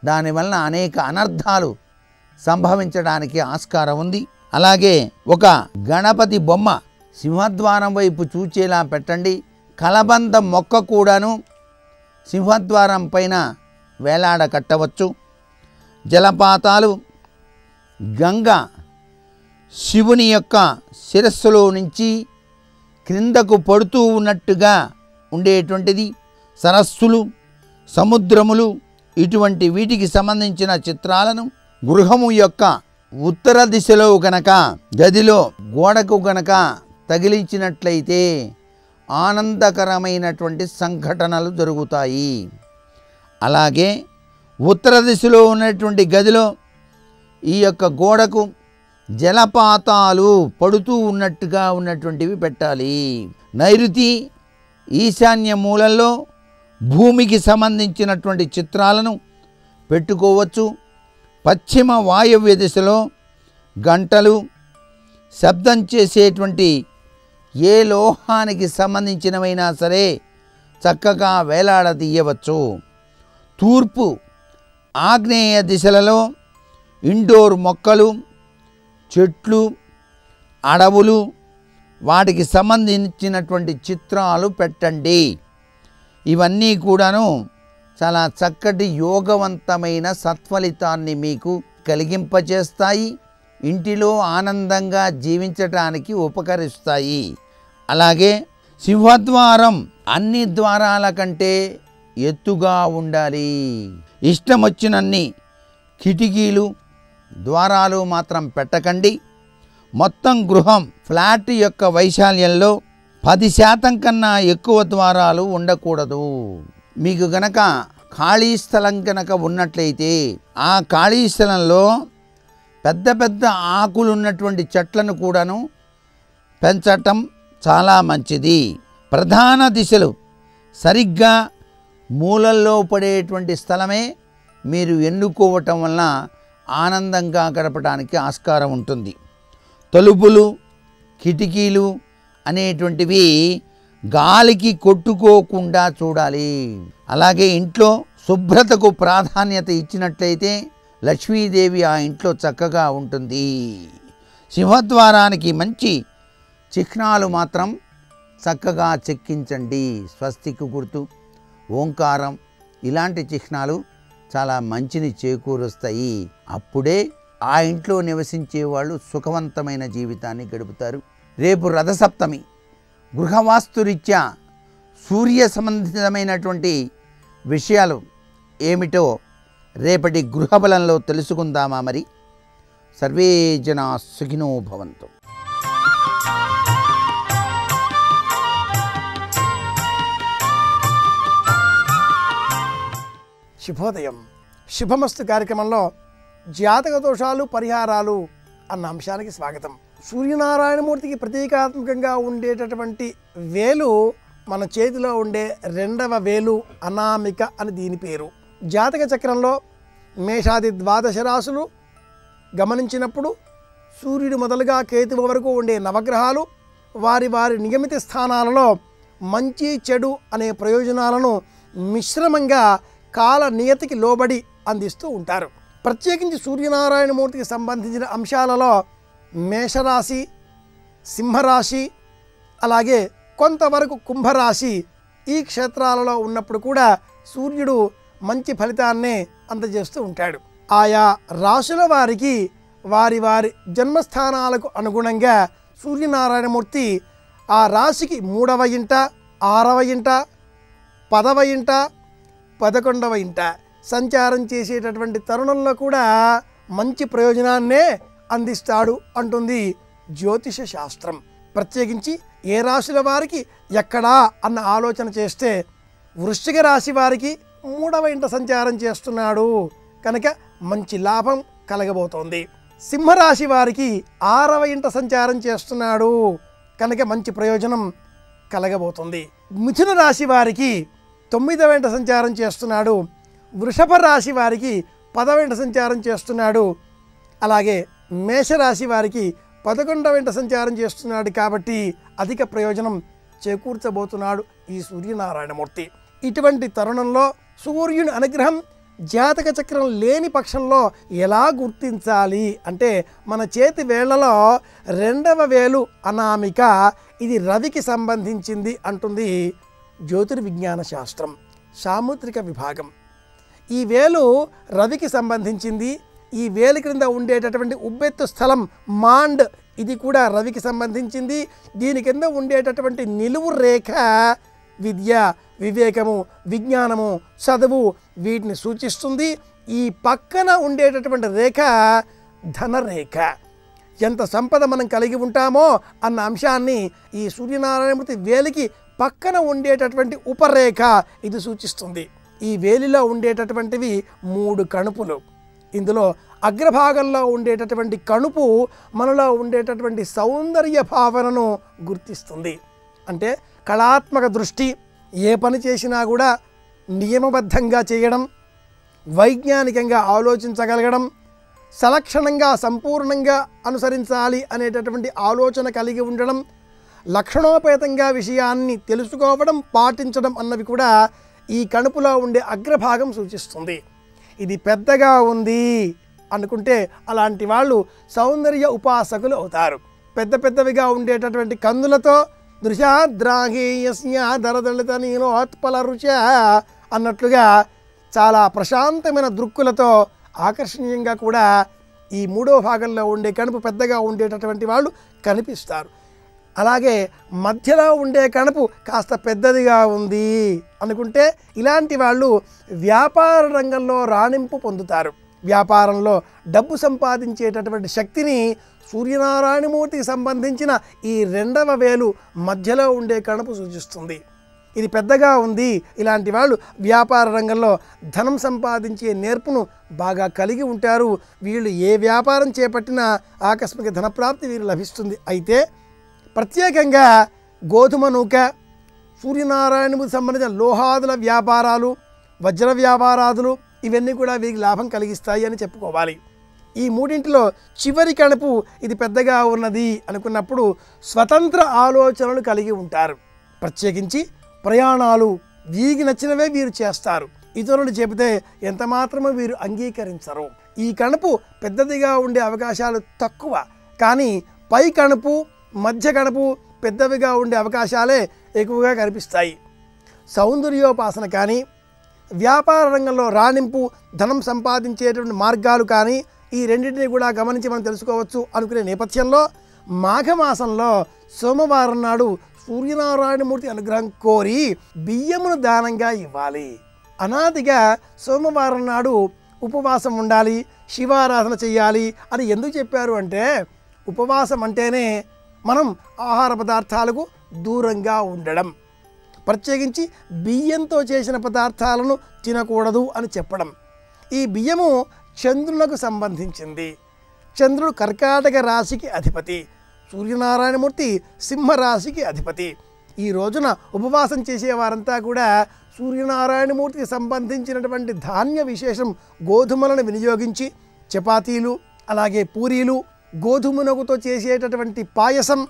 దానివల్ల అనేక అనర్థాలు సంభవించడానికి ఆస్కారం ఉంది. అలాగే ఒక గణపతి బొమ్మ సింహద్వారం వైపు చూచేలా పెట్టండి. కలబంద మొక్క కూడాను సింహద్వారం పైన వేలాడ కట్టవచ్చు. జలపాతాలు గంగ శివుని యొక్క శిరస్సులో నుంచి క్రిందకు పడుతూ ఉన్నట్టుగా ఉండేటువంటిది. సరస్సులు, సముద్రములు ఇటువంటి వీటికి సంబంధించిన చిత్రాలను గృహము యొక్క ఉత్తర దిశలో గనక గదిలో గోడకు గనక తగిలించినట్లయితే ఆనందకరమైనటువంటి సంఘటనలు జరుగుతాయి. అలాగే ఉత్తర దిశలో ఉన్నటువంటి గదిలో ఈ యొక్క గోడకు జలపాతాలు పడుతూ ఉన్నట్టుగా ఉన్నటువంటివి పెట్టాలి. నైరుతి ఈశాన్య మూలల్లో భూమికి సంబంధించినటువంటి చిత్రాలను పెట్టుకోవచ్చు. పశ్చిమ వాయవ్య దిశలో గంటలు, శబ్దం చేసేటువంటి ఏ లోహానికి సంబంధించినవైనా సరే చక్కగా వేలాడదీయవచ్చు. తూర్పు ఆగ్నేయ దిశలలో ఇండోర్ మొక్కలు, చెట్లు, అడవులు, వాటికి సంబంధించినటువంటి చిత్రాలు పెట్టండి. ఇవన్నీ కూడాను చాలా చక్కటి యోగవంతమైన సత్ఫలితాన్ని మీకు కలిగింపచేస్తాయి. ఇంటిలో ఆనందంగా జీవించటానికి ఉపకరిస్తాయి. అలాగే సింహద్వారం అన్ని ద్వారాల కంటే ఎత్తుగా ఉండాలి. ఇష్టం వచ్చినన్ని కిటికీలు, ద్వారాలు మాత్రం పెట్టకండి. మొత్తం గృహం ఫ్లాట్ యొక్క వైశాల్యంలో 10% కన్నా ఎక్కువ ద్వారాలు ఉండకూడదు. మీకు గనక ఖాళీ స్థలం కనుక ఉన్నట్లయితే ఆ ఖాళీ స్థలంలో పెద్ద పెద్ద ఆకులు ఉన్నటువంటి చెట్లను కూడాను పెంచటం చాలా మంచిది. ప్రధాన దిశలు సరిగ్గా మూలల్లో పడేటువంటి స్థలమే మీరు ఎన్నుకోవటం వలన ఆనందంగా గడపడానికి ఆస్కారం ఉంటుంది. తలుపులు, కిటికీలు అనేటువంటివి గాలికి కొట్టుకోకుండా చూడాలి. అలాగే ఇంట్లో శుభ్రతకు ప్రాధాన్యత ఇచ్చినట్లయితే లక్ష్మీదేవి ఆ ఇంట్లో చక్కగా ఉంటుంది. సింహద్వారానికి మంచి చిహ్నాలు మాత్రం చక్కగా చెక్కించండి. స్వస్తిక్ గుర్తు, ఓంకారం ఇలాంటి చిహ్నాలు చాలా మంచిని చేకూరుస్తాయి. అప్పుడే ఆ ఇంట్లో నివసించే వాళ్ళు సుఖవంతమైన జీవితాన్ని గడుపుతారు. రేపు రథసప్తమి. గృహవాస్తురీత్యా సూర్య సంబంధితమైనటువంటి విషయాలు ఏమిటో రేపటి గృహబలంలో తెలుసుకుందామా? మరి సర్వే జనా సుఖినో భవంతు. శుభోదయం. శుభమస్తు కార్యక్రమంలో జాతక దోషాలు పరిహారాలు అన్న అంశానికి స్వాగతం. సూర్యనారాయణమూర్తికి ప్రతీకాత్మకంగా ఉండేటటువంటి వేలు మన చేతిలో ఉండే 2వ వేలు అనామిక అని దీని పేరు. జాతక చక్రంలో మేషాది 12 రాశులు గమనించినప్పుడు సూర్యుడు మొదలుగా కేతువు వరకు ఉండే నవగ్రహాలు వారి వారి నియమిత స్థానాలలో మంచి చెడు అనే ప్రయోజనాలను మిశ్రమంగా కాల నియతికి లోబడి అందిస్తూ ఉంటారు. ప్రత్యేకించి సూర్యనారాయణమూర్తికి సంబంధించిన అంశాలలో మేషరాశి, సింహరాశి, అలాగే కొంతవరకు కుంభరాశి ఈ క్షేత్రాలలో ఉన్నప్పుడు కూడా సూర్యుడు మంచి ఫలితాన్నే అందజేస్తూ ఉంటాడు. ఆయా రాశుల వారికి వారి వారి జన్మస్థానాలకు అనుగుణంగా సూర్యనారాయణమూర్తి ఆ రాశికి 3వ ఇంట, 6వ ఇంట, 10వ ఇంట, 11వ ఇంట సంచారం చేసేటటువంటి తరుణంలో కూడా మంచి ప్రయోజనాన్నే అందిస్తాడు అంటుంది జ్యోతిష శాస్త్రం. ప్రత్యేకించి ఏ రాశుల వారికి ఎక్కడా అన్న ఆలోచన చేస్తే వృశ్చిక రాశి వారికి 3వ ఇంట సంచారం చేస్తున్నాడు కనుక మంచి లాభం కలగబోతోంది. సింహరాశి వారికి 6వ ఇంట సంచారం చేస్తున్నాడు కనుక మంచి ప్రయోజనం కలగబోతుంది. మిథున రాశి వారికి 9వ ఇంట సంచారం చేస్తున్నాడు. వృషభ రాశి వారికి 10వ ఇంట సంచారం చేస్తున్నాడు. అలాగే మేషరాశి వారికి 11వ ఇంట సంచారం చేస్తున్నాడు. కాబట్టి అధిక ప్రయోజనం చేకూర్చబోతున్నాడు ఈ సూర్యనారాయణమూర్తి. ఇటువంటి తరుణంలో సూర్యుని అనుగ్రహం జాతక చక్రం లేని పక్షంలో ఎలా గుర్తించాలి అంటే మన చేతి వేళ్లలో 2వ వేలు అనామిక ఇది రవికి సంబంధించింది అంటుంది జ్యోతిర్విజ్ఞాన శాస్త్రం సాముద్రిక విభాగం. ఈ వేలు రవికి సంబంధించింది. ఈ వేలు క్రింద ఉండేటటువంటి ఉబ్బెత్తు స్థలం మాండ్ ఇది కూడా రవికి సంబంధించింది. దీని కింద ఉండేటటువంటి నిలువు రేఖ విద్య, వివేకము, విజ్ఞానము, చదువు వీటిని సూచిస్తుంది. ఈ పక్కన ఉండేటటువంటి రేఖ ధనరేఖ. ఎంత సంపద మనం కలిగి ఉంటామో అన్న అంశాన్ని ఈ సూర్యనారాయణమూర్తి వేలికి పక్కన ఉండేటటువంటి ఉపరేఖ ఇది సూచిస్తుంది. ఈ వేలిలో ఉండేటటువంటివి 3 కణుపులు. ఇందులో అగ్రభాగంలో ఉండేటటువంటి కణుపు మనలో ఉండేటటువంటి సౌందర్య భావనను గుర్తిస్తుంది. అంటే కళాత్మక దృష్టి, ఏ పని చేసినా కూడా నియమబద్ధంగా చేయడం, వైజ్ఞానికంగా ఆలోచించగలగడం, సలక్షణంగా సంపూర్ణంగా అనుసరించాలి అనేటటువంటి ఆలోచన కలిగి ఉండడం, లక్షణోపేతంగా విషయాన్ని తెలుసుకోవడం, పాటించడం అన్నవి కూడా ఈ కణుపులో ఉండే అగ్రభాగం సూచిస్తుంది. ఇది పెద్దగా ఉంది అనుకుంటే అలాంటి వాళ్ళు సౌందర్య ఉపాసకులు అవుతారు. పెద్ద పెద్దవిగా ఉండేటటువంటి కందులతో దృశాద్రాహేయస్య దరదళిత నీలోత్పల రుచ అన్నట్లుగా చాలా ప్రశాంతమైన దృక్కులతో ఆకర్షణీయంగా కూడా ఈ 3వ భాగంలో ఉండే కణుపు పెద్దగా ఉండేటటువంటి వాళ్ళు కనిపిస్తారు. అలాగే మధ్యలో ఉండే కణుపు కాస్త పెద్దదిగా ఉంది అనుకుంటే ఇలాంటి వాళ్ళు వ్యాపార రంగంలో రాణింపు పొందుతారు. వ్యాపారంలో డబ్బు సంపాదించేటటువంటి శక్తిని సూర్యనారాయణమూర్తికి సంబంధించిన ఈ 2వ వేలు మధ్యలో ఉండే కణుపు సూచిస్తుంది. ఇది పెద్దగా ఉంది. ఇలాంటి వాళ్ళు వ్యాపార రంగంలో ధనం సంపాదించే నేర్పును బాగా కలిగి ఉంటారు. వీళ్ళు ఏ వ్యాపారం చేపట్టినా ఆకస్మిక ధనప్రాప్తి వీరు లభిస్తుంది. అయితే ప్రత్యేకంగా గోధుమ నూక, సూర్యనారాయణమూర్తికి సంబంధించిన లోహాదుల వ్యాపారాలు, వజ్ర వ్యాపారాదులు ఇవన్నీ కూడా వీరికి లాభం కలిగిస్తాయి అని చెప్పుకోవాలి. ఈ 3ంటిలో చివరి కణుపు ఇది పెద్దగా ఉన్నది అనుకున్నప్పుడు స్వతంత్ర ఆలోచనలు కలిగి ఉంటారు. ప్రత్యేకించి ప్రయాణాలు వీరికి నచ్చినవే వీరు చేస్తారు. ఇతరులు చెబితే ఎంత మాత్రమో వీరు అంగీకరించరు. ఈ కణుపు పెద్దదిగా ఉండే అవకాశాలు తక్కువ, కానీ పై కణుపు, మధ్య కణుపు పెద్దవిగా ఉండే అవకాశాలే ఎక్కువగా కనిపిస్తాయి. సౌందర్యోపాసన కానీ, వ్యాపార రంగంలో రాణింపు, ధనం సంపాదించేటువంటి మార్గాలు కానీ ఈ రెండింటినీ కూడా గమనించి మనం తెలుసుకోవచ్చు అనుకునే నేపథ్యంలో మాఘమాసంలో సోమవారం నాడు సూర్యనారాయణమూర్తి అనుగ్రహం కోరి బియ్యమును దానంగా ఇవ్వాలి. అనాదిగా సోమవారం నాడు ఉపవాసం ఉండాలి, శివారాధన చేయాలి అని ఎందుకు చెప్పారు అంటే ఉపవాసం అంటేనే మనం ఆహార పదార్థాలకు దూరంగా ఉండడం, ప్రత్యేకించి బియ్యంతో చేసిన పదార్థాలను తినకూడదు అని చెప్పడం. ఈ బియ్యము చంద్రులకు సంబంధించింది. చంద్రుడు కర్కాటక రాశికి అధిపతి, సూర్యనారాయణమూర్తి సింహరాశికి అధిపతి. ఈ రోజున ఉపవాసం చేసేవారంతా కూడా సూర్యనారాయణమూర్తికి సంబంధించినటువంటి ధాన్య విశేషం గోధుమలను వినియోగించి చపాతీలు, అలాగే పూరీలు, గోధుమ నూకతో చేసేటటువంటి పాయసం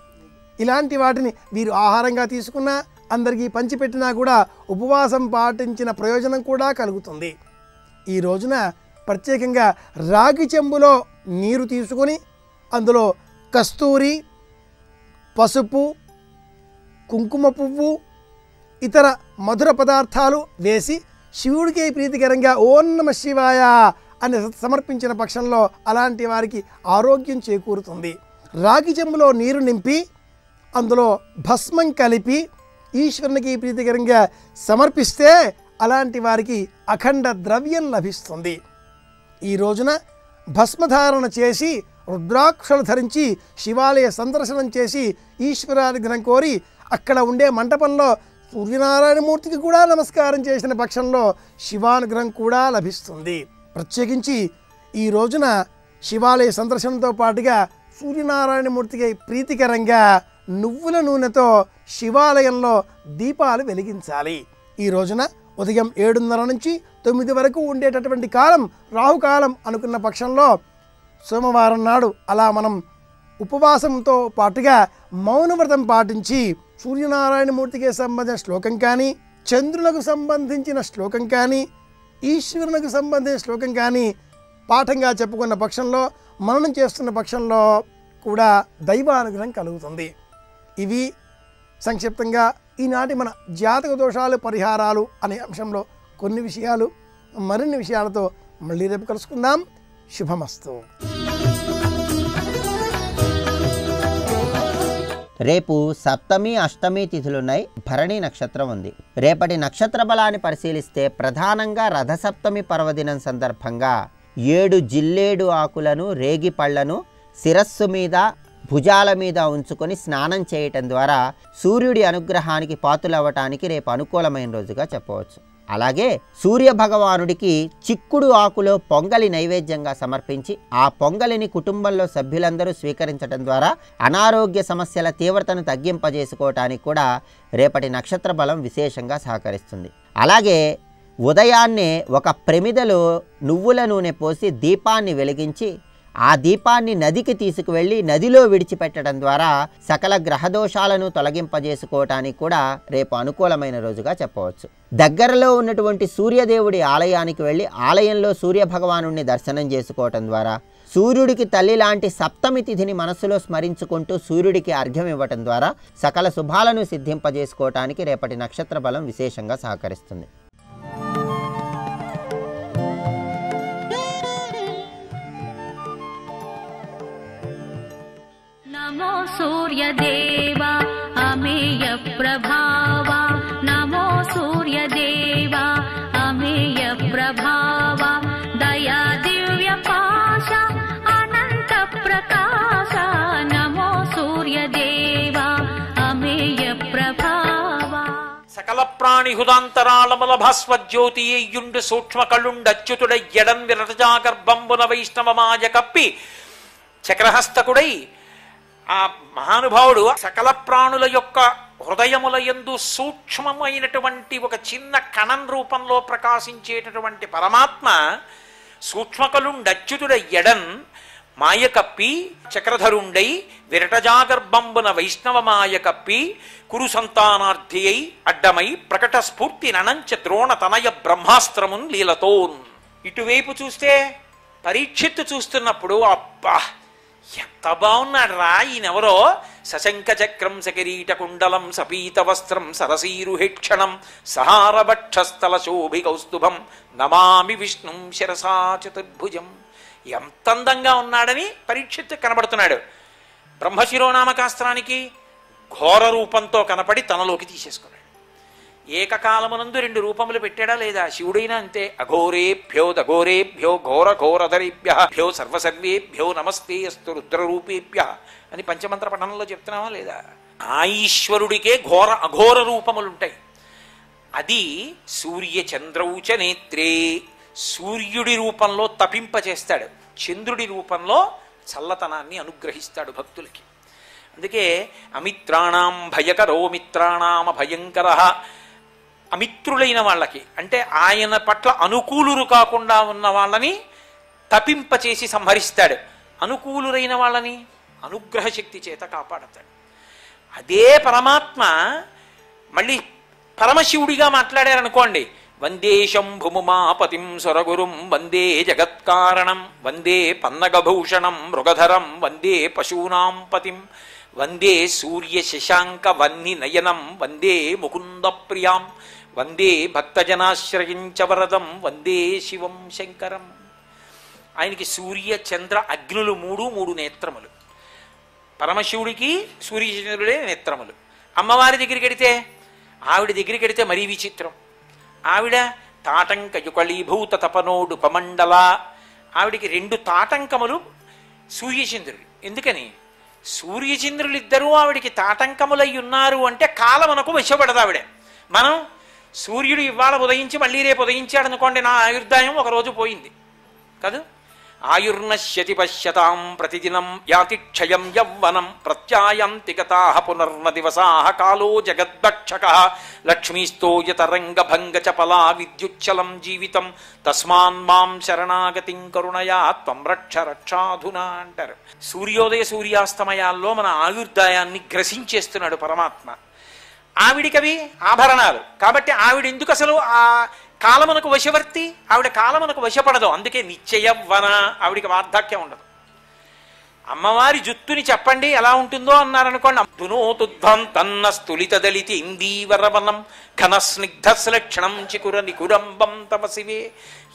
ఇలాంటి వాటిని వీరు ఆహారంగా తీసుకున్నా, అందరికీ పంచిపెట్టినా కూడా ఉపవాసం పాటించిన ప్రయోజనం కూడా కలుగుతుంది. ఈ రోజున ప్రత్యేకంగా రాగి చెంబులో నీరు తీసుకొని అందులో కస్తూరి, పసుపు, కుంకుమ పువ్వు, ఇతర మధుర పదార్థాలు వేసి శివుడికి ప్రీతికరంగా ఓం నమః శివాయ అని సమర్పించిన పక్షంలో అలాంటి వారికి ఆరోగ్యం చేకూరుతుంది. రాగి చెంబులో నీరు నింపి అందులో భస్మం కలిపి ఈశ్వరునికి ప్రీతికరంగా సమర్పిస్తే అలాంటి వారికి అఖండ ద్రవ్యం లభిస్తుంది. ఈ రోజున భస్మధారణ చేసి రుద్రాక్షలు ధరించి శివాలయ సందర్శనం చేసి ఈశ్వరానుగ్రహం కోరి అక్కడ ఉండే మంటపంలో సూర్యనారాయణమూర్తికి కూడా నమస్కారం చేసిన పక్షంలో శివానుగ్రహం కూడా లభిస్తుంది. ప్రత్యేకించి ఈ రోజున శివాలయ సందర్శనంతో పాటుగా సూర్యనారాయణమూర్తికి ప్రీతికరంగా నువ్వుల నూనెతో శివాలయంలో దీపాలు వెలిగించాలి. ఈ రోజున ఉదయం 7:30 నుంచి 9 వరకు ఉండేటటువంటి కాలం రాహుకాలం అనుకున్న పక్షంలో సోమవారం నాడు అలా మనం ఉపవాసంతో పాటుగా మౌనవ్రతం పాటించి సూర్యనారాయణమూర్తికి సంబంధించిన శ్లోకం కానీ, చంద్రులకు సంబంధించిన శ్లోకం కానీ, ఈశ్వరునికి సంబంధించిన శ్లోకం కానీ పాఠంగా చెప్పుకున్న పక్షంలో, మననం చేస్తున్న పక్షంలో కూడా దైవానుగ్రహం కలుగుతుంది. ఇవి సంక్షిప్తంగా ఈనాటి మన జాతక దోషాలు పరిహారాలు అనే అంశంలో కొన్ని విషయాలు. మరిన్ని విషయాలతో మళ్ళీ రేపు కలుసుకుందాం. శుభమస్తు. రేపు సప్తమి, అష్టమి తిథులున్నాయి. భరణి నక్షత్రం ఉంది. రేపటి నక్షత్ర బలాన్ని పరిశీలిస్తే ప్రధానంగా రథసప్తమి పర్వదినం సందర్భంగా 7 జిల్లేడు ఆకులను, రేగి పళ్లను శిరస్సు మీద, భుజాల మీద ఉంచుకొని స్నానం చేయటం ద్వారా సూర్యుడి అనుగ్రహానికి పాత్రులవ్వటానికి రేపు అనుకూలమైన రోజుగా చెప్పవచ్చు. అలాగే సూర్య భగవానుడికి చిక్కుడు ఆకులో పొంగలి నైవేద్యంగా సమర్పించి ఆ పొంగలిని కుటుంబంలో సభ్యులందరూ స్వీకరించడం ద్వారా అనారోగ్య సమస్యల తీవ్రతను తగ్గింపజేసుకోవటానికి కూడా రేపటి నక్షత్ర బలం విశేషంగా సహకరిస్తుంది. అలాగే ఉదయాన్నే ఒక ప్రమిదలో నువ్వుల నూనె పోసి దీపాన్ని వెలిగించి ఆ దీపాన్ని నదికి తీసుకువెళ్ళి నదిలో విడిచిపెట్టడం ద్వారా సకల గ్రహదోషాలను తొలగింపజేసుకోవటానికి కూడా రేపు అనుకూలమైన రోజుగా చెప్పవచ్చు. దగ్గరలో ఉన్నటువంటి సూర్యదేవుడి ఆలయానికి వెళ్ళి ఆలయంలో సూర్య భగవానుడిని దర్శనం చేసుకోవటం ద్వారా సూర్యుడికి తల్లి లాంటి సప్తమి తిథిని మనస్సులో స్మరించుకుంటూ సూర్యుడికి అర్ఘ్యం ఇవ్వటం ద్వారా సకల శుభాలను సిద్ధింపజేసుకోవటానికి రేపటి నక్షత్ర బలం విశేషంగా సహకరిస్తుంది. नमो सूर्यदेवा अमेय प्रभावा नमो सूर्यदेवा अमेय प्रभावा दया दिव्य पाशा अनंत प्रकाश नमो सूर्यदेवा अमेय प्रभावा సకల ప్రాణి హుదాంతరాళముల భాస్వజ్యోతియుండు సూక్ష్మ కళుండచ్యుతుడ ఎడం విరటజాగర్భంబున వైష్ణవమాయ కప్పి చక్రహస్తకుడై ఆ మహానుభావుడు సకల ప్రాణుల యొక్క హృదయముల యందు సూక్ష్మమైనటువంటి ఒక చిన్న కణం రూపంలో ప్రకాశించేటటువంటి పరమాత్మ సూక్ష్మకలుండచ్యుతుడ ఎడన్ మాయ కప్పి చక్రధరుండై విరటజాగర్భంబున వైష్ణవమాయ కప్పి కురు సంతానార్థి అయి అడ్డమై ప్రకట స్ఫూర్తి ననంచ ద్రోణ తనయ బ్రహ్మాస్త్రమున్ లీలతోన్. ఇటువైపు చూస్తే పరీక్షిత్తు చూస్తున్నప్పుడు అబ్బా ఎంత బాగున్నాడు రా ఈయనెవరో, సశంక చక్రం సకిరీట కుండలం సపీత వస్త్రం సరసీరుహిక్షణం సహారభక్షస్థల శోభి కౌస్తుభం నమామి విష్ణుం శిరసా చతుర్భుజం. ఎంత అందంగా ఉన్నాడని పరీక్షిత్తు కనబడుతున్నాడు. బ్రహ్మశిరోనామకాస్త్రానికి ఘోర రూపంతో కనపడి తనలోకి తీసేసుకున్నాడు. ఏకకాలమునందు రెండు రూపములు పెట్టాడా లేదా? శివుడైనా అంతే. అఘోరేభ్యో దఘోరేభ్యో ఘోర ఘోరధరేభ్యో సర్వసర్వేభ్యో నమస్తే అస్తు రుద్రరూపేభ్య అని పంచమంత్ర పఠనంలో చెప్తున్నావా లేదా? ఆ ఈశ్వరుడికే ఘోర అఘోర రూపములుంటాయి. అది సూర్య చంద్రౌచ నేత్రే, సూర్యుడి రూపంలో తపింపచేస్తాడు, చంద్రుడి రూపంలో చల్లతనాన్ని అనుగ్రహిస్తాడు భక్తులకి. అందుకే అమిత్రాణం భయకరో మిత్రాణామ భయంకర, అమిత్రులైన వాళ్ళకి అంటే ఆయన పట్ల అనుకూలురు కాకుండా ఉన్న వాళ్ళని తపింపచేసి సంహరిస్తాడు, అనుకూలురైన వాళ్ళని అనుగ్రహ శక్తి చేత కాపాడతాడు. అదే పరమాత్మ మళ్ళీ పరమశివుడిగా మాట్లాడారనుకోండి, వందే శంభుముమాపతిం సురగురుం వందే జగత్కారణం వందే పన్నగభూషణం మృగధరం వందే పశూనాం పతిం వందే సూర్య శశాంక వన్ని నయనం వందే ముకుంద ప్రియాం వందే భక్తజనాశ్రయించ వరదం వందే శివం శంకరం. ఆయనకి సూర్య చంద్ర అగ్నులు మూడు నేత్రములు. పరమశివుడికి సూర్యచంద్రుడే నేత్రములు. అమ్మవారి దగ్గరికి వెడితే, ఆవిడ దగ్గరికి వెడితే మరీ విచిత్రం. ఆవిడ తాటంక యుకళీభూత తపనోడు పమండల, ఆవిడికి రెండు తాటంకములు సూర్యచంద్రుడు. ఎందుకని? సూర్యచంద్రులిద్దరూ ఆవిడికి తాటంకములై ఉన్నారు అంటే కాలమునకు వశపడదు ఆవిడ. మనం సూర్యుడు ఇవాళ ఉదయించి మళ్ళీ రేపు ఉదయించాడు అనుకోండి, నా ఆయుర్దాయం ఒకరోజు పోయింది కాదు. ఆయుర్నశ్యతి పశ్యతాం ప్రతిదినం యాతి క్షయం యవ్వనం ప్రత్యాయంతి గతాః పునర్న దివసాః కాలో జగద్భక్షకః లక్ష్మీస్తోయతరంగభంగ చపలా విద్యుచ్చలం జీవితం తస్మాన్ మాం శరణాగతిం కరుణయా త్వం రక్ష రక్షాధునా అంటారు. సూర్యోదయ సూర్యాస్తమయాల్లో మన ఆయుర్దాయాన్ని గ్రసించేస్తున్నాడు పరమాత్మ. ఆవిడికవి ఆభరణాలు కాబట్టి ఆవిడ ఎందుకు అసలు ఆ కాలమునకు వశవర్తి? ఆవిడ కాలమునకు వశపడదు. అందుకే నిశ్చయవ్వన, ఆవిడికి వార్ధక్యం ఉండదు. అమ్మవారి జుత్తుని చెప్పండి ఎలా ఉంటుందో అన్నారనుకోండి, దునోతుధ్వం తన్న స్థులిత దళితి ఇందీవరవనం ఘనస్నిగ్ధశ్లక్షణం చికుర నికురంబం తవ శివే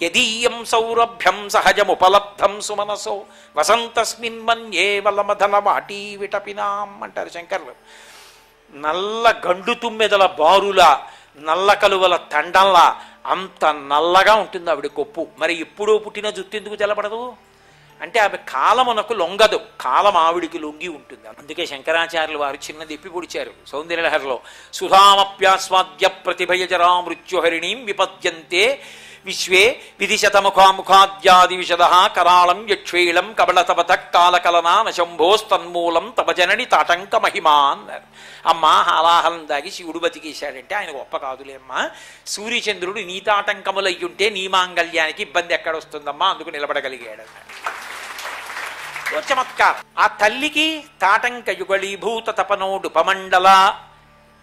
యదీయం సౌరభ్యం సహజముపలబ్ధం సుమనసో వసంతస్మిన్ మన్యే వలమధన వాటీ విటపినాం అంటారు శంకర్లు. నల్ల గండు తుమ్మెదల బారుల నల్ల కలువల తండంలా అంత నల్లగా ఉంటుంది ఆవిడ కొప్పు. మరి ఎప్పుడో పుట్టిన జుత్తు ఎందుకు తెల్లబడదు అంటే ఆమె కాలమునకు లొంగదు, కాలం ఆవిడికి లొంగి ఉంటుంది. అందుకే శంకరాచార్యులు వారు చిన్నది ఎప్పి పొడిచారు సౌందర్యలహరిలో, సుధామప్యాస్వాద్య ప్రతిభయజరా మృత్యుహరిణీం విపద్యంతే విశ్వే విదిశతముఖాముఖాద్యాది విశద కరాళం యక్షేళం కబళతపథ కాలకలనా నశంభోస్తన్మూలం తప జనని తాటంక మహిమా అన్నారు. అమ్మా హాలాహలం దాగి శివుడు బతికేశాడంటే ఆయన గొప్ప కాదులే అమ్మా, సూర్యచంద్రుడు నీ తాటంకములయ్యుంటే నీ మాంగళ్యానికి ఇబ్బంది ఎక్కడొస్తుందమ్మా, అందుకు నిలబడగలిగాడు అన్నాడు. చమత్కారం. ఆ తల్లికి తాటంక యుగళీభూత తపనోడు పమండల.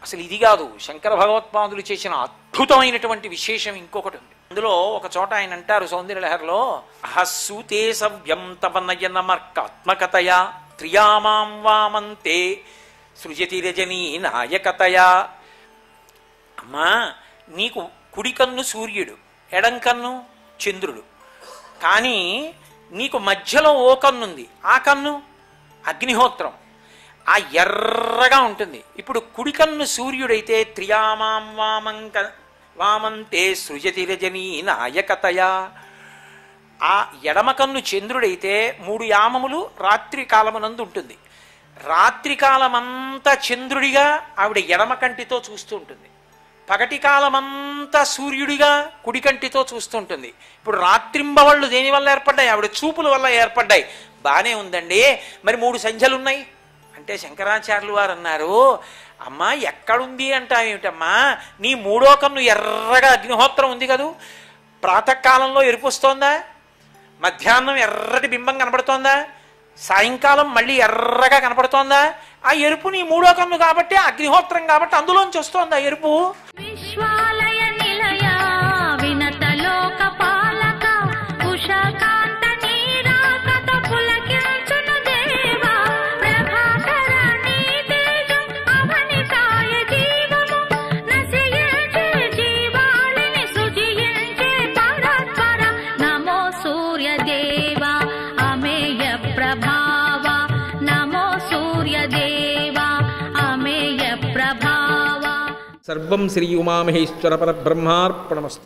అసలు ఇది కాదు, శంకర భగవత్పాదులు చేసిన అద్భుతమైనటువంటి విశేషం ఇంకొకటి ఉంది. అందులో ఒక చోట ఆయన అంటారు సౌందర్యలహరిలో, అహస్సూతే సవ్యం తవ నయనమర్కాత్మకతయా త్రియామాం వామంతే సృజతి రజనీ నాయకతయా. అమ్మా, నీకు కుడి కన్ను సూర్యుడు, ఎడం కన్ను చంద్రుడు, కానీ నీకు మధ్యలో ఓ కన్నుంది, ఆ కన్ను అగ్నిహోత్రం, ఆ ఎర్రగా ఉంటుంది. ఇప్పుడు కుడి కన్ను సూర్యుడైతే త్రియామాం వామంతే సృజతి రజనీ నాయకతయా. ఆ ఎడమ కన్ను చంద్రుడైతే 3 యామములు రాత్రి కాలమునందు ఉంటుంది. రాత్రి కాలమంతా చంద్రుడిగా ఆవిడ ఎడమ కంటితో చూస్తూ ఉంటుంది, పగటి కాలమంతా సూర్యుడిగా కుడి కంటితో చూస్తుంటుంది. ఇప్పుడు రాత్రింబవళ్ళు దేనివల్ల ఏర్పడ్డాయి? ఆవిడ చూపుల వల్ల ఏర్పడ్డాయి. బానే ఉందండి, మరి 3 సంధ్యలున్నాయి అంటే శంకరాచార్యులు వారు అన్నారు, అమ్మా ఎక్కడుంది అంటావేమిటమ్మా, నీ 3వ కన్ను ఎర్రగా అగ్నిహోత్రం ఉంది కదూ, ప్రాతకాలంలో ఎరుపు వస్తోందా, మధ్యాహ్నం ఎర్రటి బింబం కనబడుతోందా, సాయంకాలం మళ్ళీ ఎర్రగా కనపడుతోందా? ఆ ఎరుపు నీ 3వ కన్ను కాబట్టి, అగ్నిహోత్రం కాబట్టి అందులోంచి వస్తోందా ఎరుపు? విశ్వాలయ నిలయ వినత లోక పాలక ఉషాకాంత నీరాకత పులకించును దేవా ప్రభాకర నీ తేజం అవనితాయ జీవము నశయించే జీవాలిని సుజియించే పరస్పర నమో సూర్యదేవా అమేయ ప్రభావ నమో సూర్యదేవా అమేయ ప్రభావ. సర్వం శ్రీ ఉమామహేశ్వర పరబ్రహ్మార్పణమస్తు.